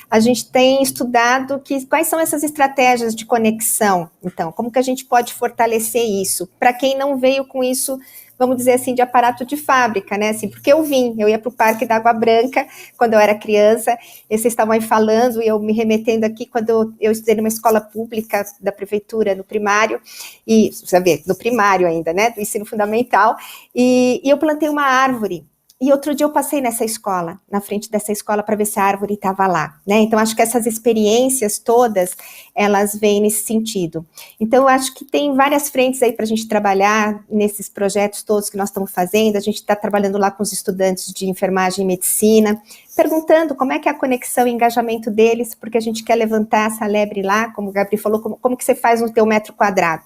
a gente tem estudado quais são essas estratégias de conexão. Então, como que a gente pode fortalecer isso? Para quem não veio com isso, vamos dizer assim, de aparato de fábrica, né, assim, porque eu ia para o Parque da Água Branca, quando eu era criança, e vocês estavam aí falando, e eu me remetendo aqui, quando eu estudei numa escola pública da prefeitura, no primário, e, você vê, no primário ainda, né, do ensino fundamental, e eu plantei uma árvore, e outro dia eu passei nessa escola, na frente dessa escola, para ver se a árvore estava lá, né, então acho que essas experiências todas, elas vêm nesse sentido. Então eu acho que tem várias frentes aí para a gente trabalhar nesses projetos todos que nós estamos fazendo, a gente está trabalhando lá com os estudantes de enfermagem e medicina, perguntando como é que é a conexão e engajamento deles, porque a gente quer levantar essa lebre lá, como o Gabriel falou, como que você faz no teu metro quadrado.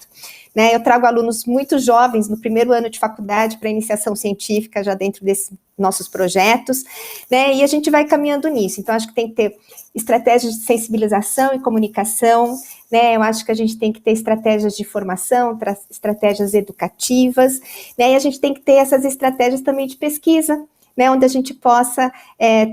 Né, eu trago alunos muito jovens no primeiro ano de faculdade para iniciação científica, já dentro desses nossos projetos, né, e a gente vai caminhando nisso. Então, acho que tem que ter estratégias de sensibilização e comunicação, né, eu acho que a gente tem que ter estratégias de formação, estratégias educativas, né, e a gente tem que ter essas estratégias também de pesquisa, né, onde a gente possa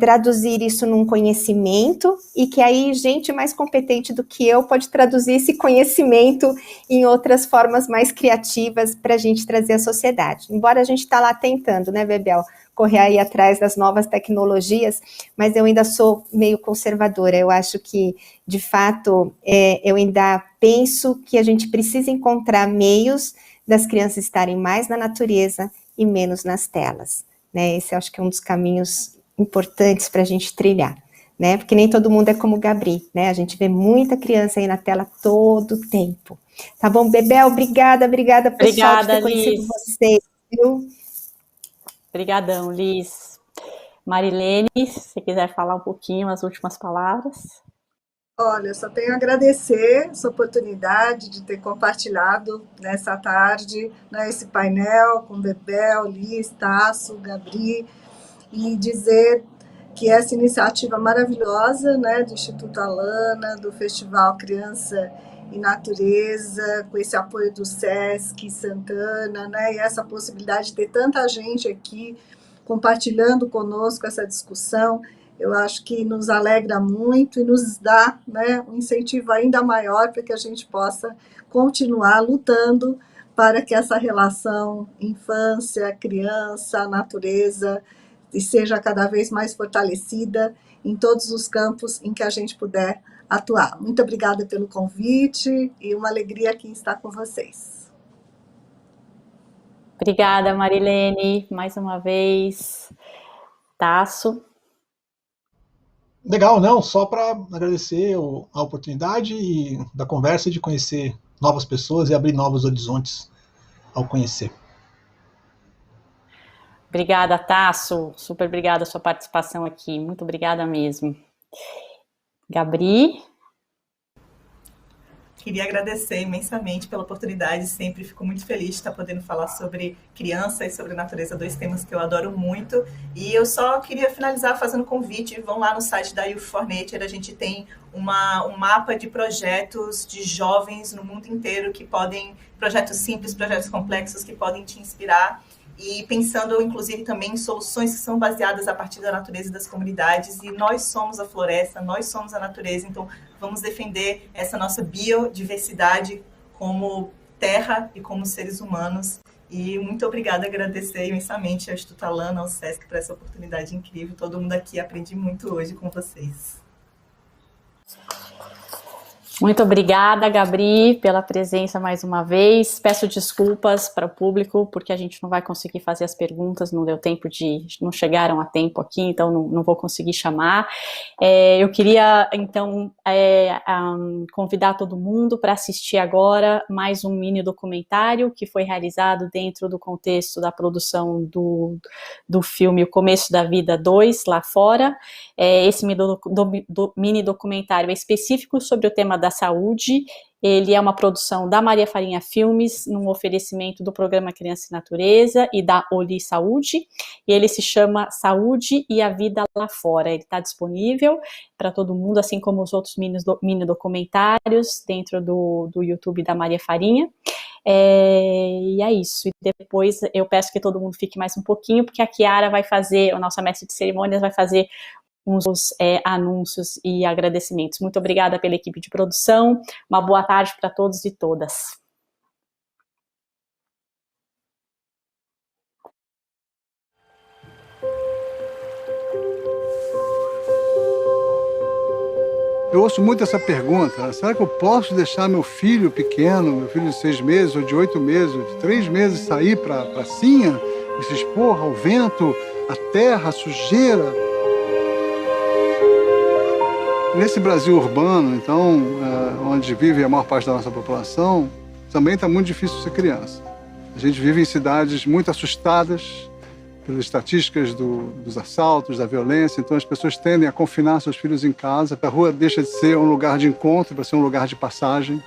traduzir isso num conhecimento, e que aí gente mais competente do que eu pode traduzir esse conhecimento em outras formas mais criativas para a gente trazer à sociedade. Embora a gente está lá tentando, né, Bebel, correr aí atrás das novas tecnologias, mas eu ainda sou meio conservadora. Eu acho que, de fato, eu ainda penso que a gente precisa encontrar meios das crianças estarem mais na natureza e menos nas telas. Né, esse eu acho que é um dos caminhos importantes para a gente trilhar, né, porque nem todo mundo é como o Gabri, né, a gente vê muita criança aí na tela todo o tempo. Tá bom, Bebel? Obrigada, pessoal, de ter conhecido vocês, viu? Obrigadão, Liz. Marilene, se você quiser falar um pouquinho, as últimas palavras. Olha, eu só tenho a agradecer essa oportunidade de ter compartilhado nessa tarde, né, esse painel com Bebel, Liz, Tasso, Gabri, e dizer que essa iniciativa maravilhosa, né, do Instituto Alana, do Festival Criança e Natureza, com esse apoio do Sesc Santana, né, e essa possibilidade de ter tanta gente aqui compartilhando conosco essa discussão, eu acho que nos alegra muito e nos dá, né, um incentivo ainda maior para que a gente possa continuar lutando para que essa relação infância, criança, natureza seja cada vez mais fortalecida em todos os campos em que a gente puder atuar. Muito obrigada pelo convite e uma alegria aqui estar com vocês. Obrigada, Marilene, mais uma vez. Tasso. Legal, não, só para agradecer a oportunidade da conversa, de conhecer novas pessoas e abrir novos horizontes ao conhecer. Obrigada, Tasso. Super obrigada a sua participação aqui. Muito obrigada mesmo. Gabri. Queria agradecer imensamente pela oportunidade, sempre fico muito feliz de estar podendo falar sobre criança e sobre natureza, dois temas que eu adoro muito. E eu só queria finalizar fazendo um convite, vão lá no site da Youth for Nature, a gente tem um mapa de projetos de jovens no mundo inteiro que podem, projetos simples, projetos complexos que podem te inspirar. E pensando, inclusive, também em soluções que são baseadas a partir da natureza e das comunidades. E nós somos a floresta, nós somos a natureza, então vamos defender essa nossa biodiversidade como terra e como seres humanos. E muito obrigada, agradecer imensamente ao Instituto Alana, ao SESC, por essa oportunidade incrível. Todo mundo aqui aprendi muito hoje com vocês. Muito obrigada, Gabri, pela presença mais uma vez. Peço desculpas para o público, porque a gente não vai conseguir fazer as perguntas, não deu tempo não chegaram a tempo aqui, então não vou conseguir chamar. Eu queria, então, convidar todo mundo para assistir agora mais um mini documentário que foi realizado dentro do contexto da produção do filme O Começo da Vida 2, lá fora. Esse mini documentário é específico sobre o tema da saúde. Ele é uma produção da Maria Farinha Filmes, num oferecimento do programa Criança e Natureza e da Oli Saúde, e ele se chama Saúde e a Vida Lá Fora. Ele está disponível para todo mundo, assim como os outros mini documentários dentro do YouTube da Maria Farinha. E é isso. E depois eu peço que todo mundo fique mais um pouquinho, porque a Chiara vai fazer, a nossa mestre de cerimônias vai fazer uns anúncios e agradecimentos. Muito obrigada pela equipe de produção. Uma boa tarde para todos e todas. Eu ouço muito essa pergunta: será que eu posso deixar meu filho pequeno, meu filho de 6 meses, ou de 8 meses, ou de 3 meses, sair para a pracinha e se expor ao vento, à terra, à sujeira? Nesse Brasil urbano, então, onde vive a maior parte da nossa população, também está muito difícil ser criança. A gente vive em cidades muito assustadas pelas estatísticas dos assaltos, da violência, então as pessoas tendem a confinar seus filhos em casa. A rua deixa de ser um lugar de encontro para ser um lugar de passagem.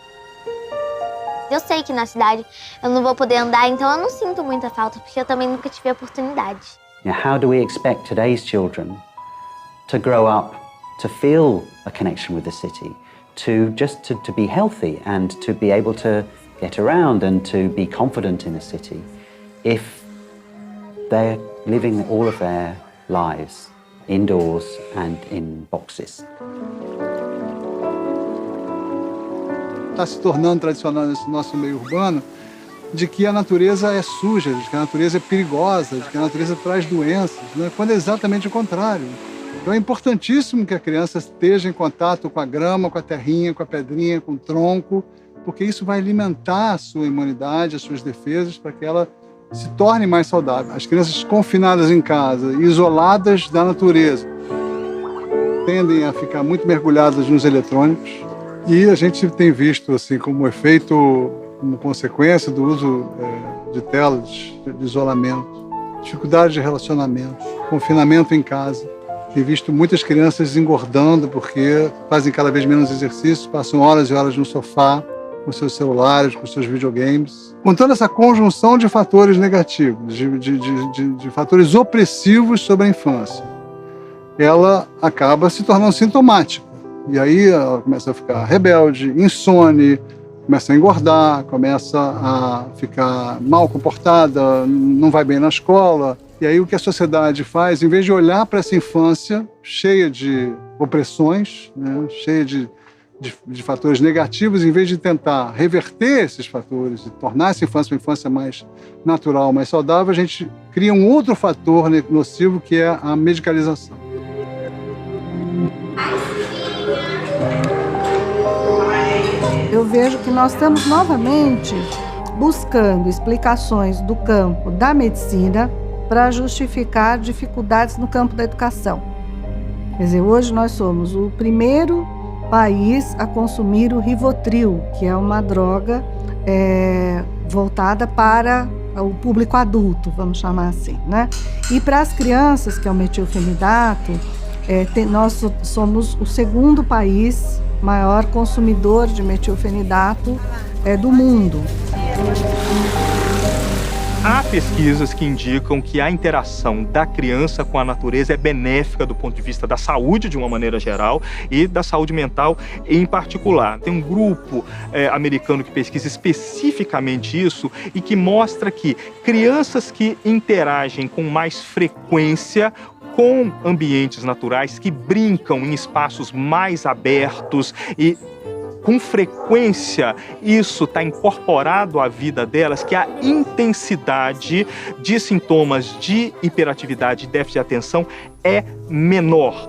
Eu sei que na cidade eu não vou poder andar, então eu não sinto muita falta, porque eu também nunca tive a oportunidade. How do we expect today's children to grow up to feel a connection with the city, to be healthy and to be able to get around and to be confident in the city if they're living all of their lives indoors and in boxes? Está se tornando tradicional nesse nosso meio urbano de que a natureza é suja, de que a natureza é perigosa, de que a natureza traz doenças, né? Quando é exatamente o contrário. Então é importantíssimo que a criança esteja em contato com a grama, com a terrinha, com a pedrinha, com o tronco, porque isso vai alimentar a sua imunidade, as suas defesas, para que ela se torne mais saudável. As crianças confinadas em casa, isoladas da natureza, tendem a ficar muito mergulhadas nos eletrônicos, e a gente tem visto, assim, como efeito, como consequência do uso de telas, de isolamento, dificuldade de relacionamento, confinamento em casa. Tem visto muitas crianças engordando porque fazem cada vez menos exercícios, passam horas e horas no sofá, com seus celulares, com seus videogames. Com toda essa conjunção de fatores negativos, de fatores opressivos sobre a infância, ela acaba se tornando sintomática. E aí ela começa a ficar rebelde, insone, começa a engordar, começa a ficar mal comportada, não vai bem na escola. E aí o que a sociedade faz, em vez de olhar para essa infância cheia de opressões, né, cheia de de fatores negativos, em vez de tentar reverter esses fatores e tornar essa infância uma infância mais natural, mais saudável, a gente cria um outro fator nocivo, que é a medicalização. Eu vejo que nós estamos novamente buscando explicações do campo da medicina para justificar dificuldades no campo da educação. Quer dizer, hoje nós somos o primeiro país a consumir o Rivotril, que é uma droga voltada para o público adulto, vamos chamar assim, né? E para as crianças, que é o metilfenidato, nós somos o segundo país maior consumidor de metilfenidato do mundo. Há pesquisas que indicam que a interação da criança com a natureza é benéfica do ponto de vista da saúde, de uma maneira geral, e da saúde mental em particular. Tem um grupo americano que pesquisa especificamente isso e que mostra que crianças que interagem com mais frequência com ambientes naturais, que brincam em espaços mais abertos e com frequência isso está incorporado à vida delas, que a intensidade de sintomas de hiperatividade e déficit de atenção é menor.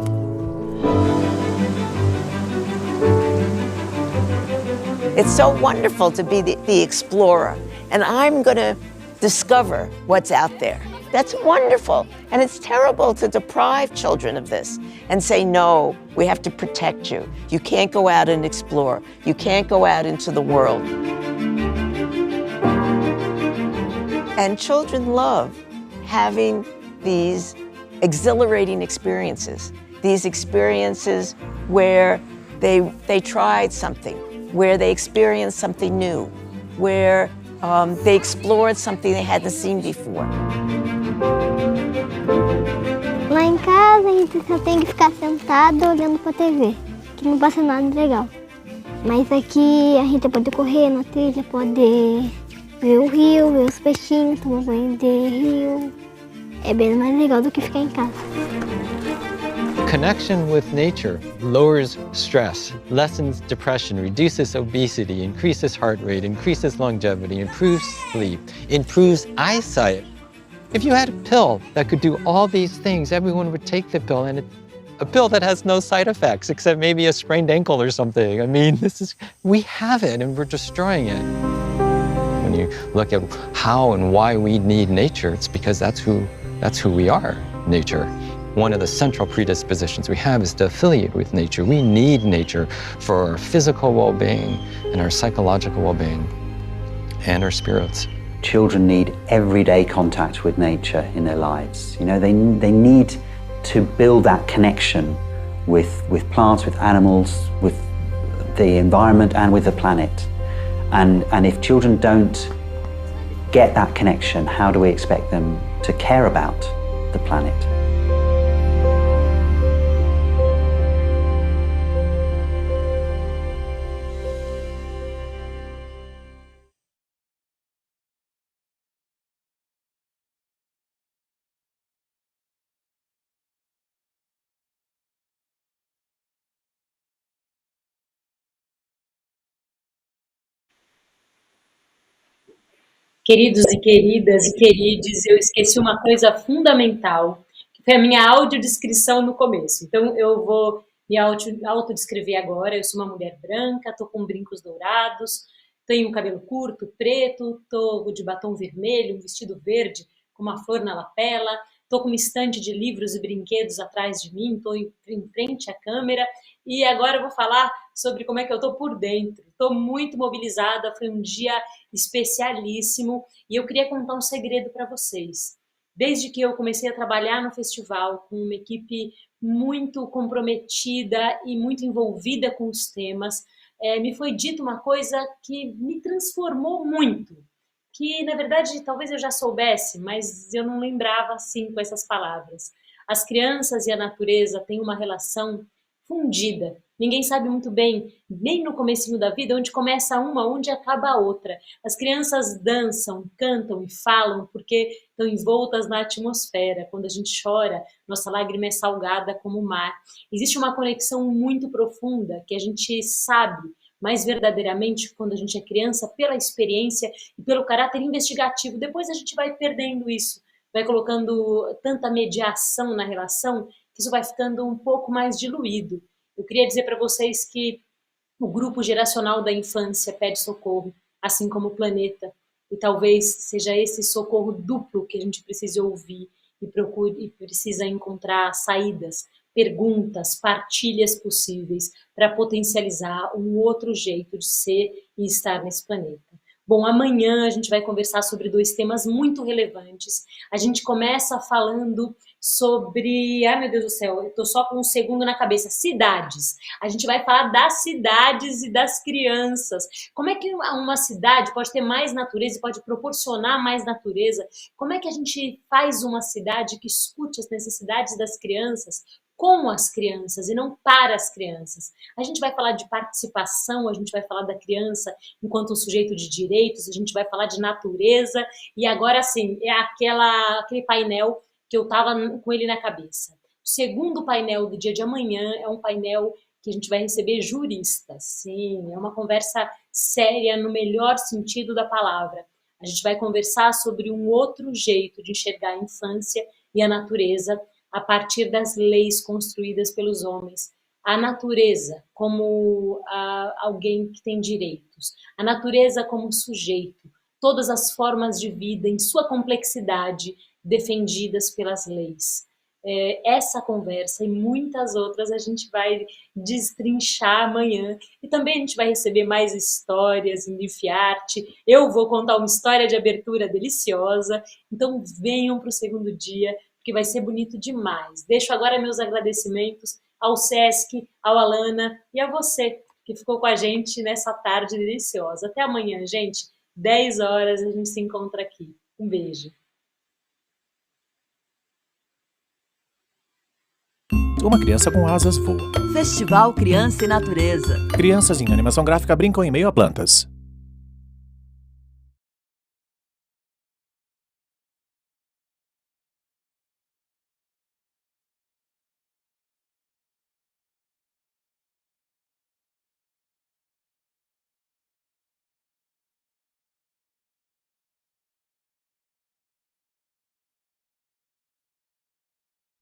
It's so wonderful to be the explorer, and I'm going to discover what's out there. That's wonderful, and it's terrible to deprive children of this and say, no, we have to protect you. You can't go out and explore. You can't go out into the world. And children love having these exhilarating experiences, these experiences where they tried something, where they experienced something new, where they explored something they hadn't seen before. Lá em casa a gente só tem que ficar sentado olhando pra TV, que não passa nada de legal. Mas aqui a gente pode correr na trilha, pode ver o rio, ver os peixinhos, tomar banho de rio. É bem mais legal do que ficar em casa. Connection with nature lowers stress, lessens depression, reduces obesity, increases heart rate, increases longevity, improves sleep, improves eyesight. If you had a pill that could do all these things, everyone would take the pill, and a pill that has no side effects except maybe a sprained ankle or something. I mean, we have it and we're destroying it. When you look at how and why we need nature, it's because that's who we are, nature. One of the central predispositions we have is to affiliate with nature. We need nature for our physical well-being and our psychological well-being and our spirits. Children need everyday contact with nature in their lives. You know, they need to build that connection with plants, with animals, with the environment and with the planet. And if children don't get that connection, how do we expect them to care about the planet? Queridos e queridas e querides, eu esqueci uma coisa fundamental, que foi a minha audiodescrição no começo. Então, eu vou me autodescrever agora. Eu sou uma mulher branca, estou com brincos dourados, tenho cabelo curto, preto, estou de batom vermelho, um vestido verde com uma flor na lapela, estou com uma estante de livros e brinquedos atrás de mim, estou em frente à câmera, e agora eu vou falar sobre como é que eu estou por dentro. Estou muito mobilizada, foi um dia especialíssimo, e eu queria contar um segredo para vocês. Desde que eu comecei a trabalhar no festival com uma equipe muito comprometida e muito envolvida com os temas, me foi dito uma coisa que me transformou muito, que na verdade talvez eu já soubesse, mas eu não lembrava assim com essas palavras. As crianças e a natureza têm uma relação fundida. Ninguém sabe muito bem, nem no comecinho da vida, onde começa uma, onde acaba a outra. As crianças dançam, cantam e falam porque estão envoltas na atmosfera. Quando a gente chora, nossa lágrima é salgada como o mar. Existe uma conexão muito profunda que a gente sabe mais verdadeiramente quando a gente é criança, pela experiência e pelo caráter investigativo. Depois a gente vai perdendo isso, vai colocando tanta mediação na relação que isso vai ficando um pouco mais diluído. Eu queria dizer para vocês que o grupo geracional da infância pede socorro, assim como o planeta. E talvez seja esse socorro duplo que a gente precise ouvir e precisa encontrar saídas, perguntas, partilhas possíveis para potencializar um outro jeito de ser e estar nesse planeta. Bom, amanhã a gente vai conversar sobre 2 temas muito relevantes. A gente começa falando sobre... Ai, meu Deus do céu, eu tô só com um segundo na cabeça. Cidades. A gente vai falar das cidades e das crianças. Como é que uma cidade pode ter mais natureza e pode proporcionar mais natureza? Como é que a gente faz uma cidade que escute as necessidades das crianças com as crianças e não para as crianças? A gente vai falar de participação, a gente vai falar da criança enquanto um sujeito de direitos, a gente vai falar de natureza, e agora sim, é aquele painel que eu estava com ele na cabeça. O segundo painel do dia de amanhã é um painel que a gente vai receber juristas. Sim, é uma conversa séria no melhor sentido da palavra. A gente vai conversar sobre um outro jeito de enxergar a infância e a natureza a partir das leis construídas pelos homens. A natureza como alguém que tem direitos, a natureza como sujeito, todas as formas de vida em sua complexidade defendidas pelas leis. Essa conversa e muitas outras a gente vai destrinchar amanhã, e também a gente vai receber mais histórias em Lifiarte. Eu vou contar uma história de abertura deliciosa, então venham para o segundo dia, que vai ser bonito demais. Deixo agora meus agradecimentos ao Sesc, ao Alana e a você que ficou com a gente nessa tarde deliciosa. Até amanhã, gente. 10 horas a gente se encontra aqui. Um beijo. Uma criança com asas voa. Festival Criança e Natureza. Crianças em animação gráfica brincam em meio a plantas.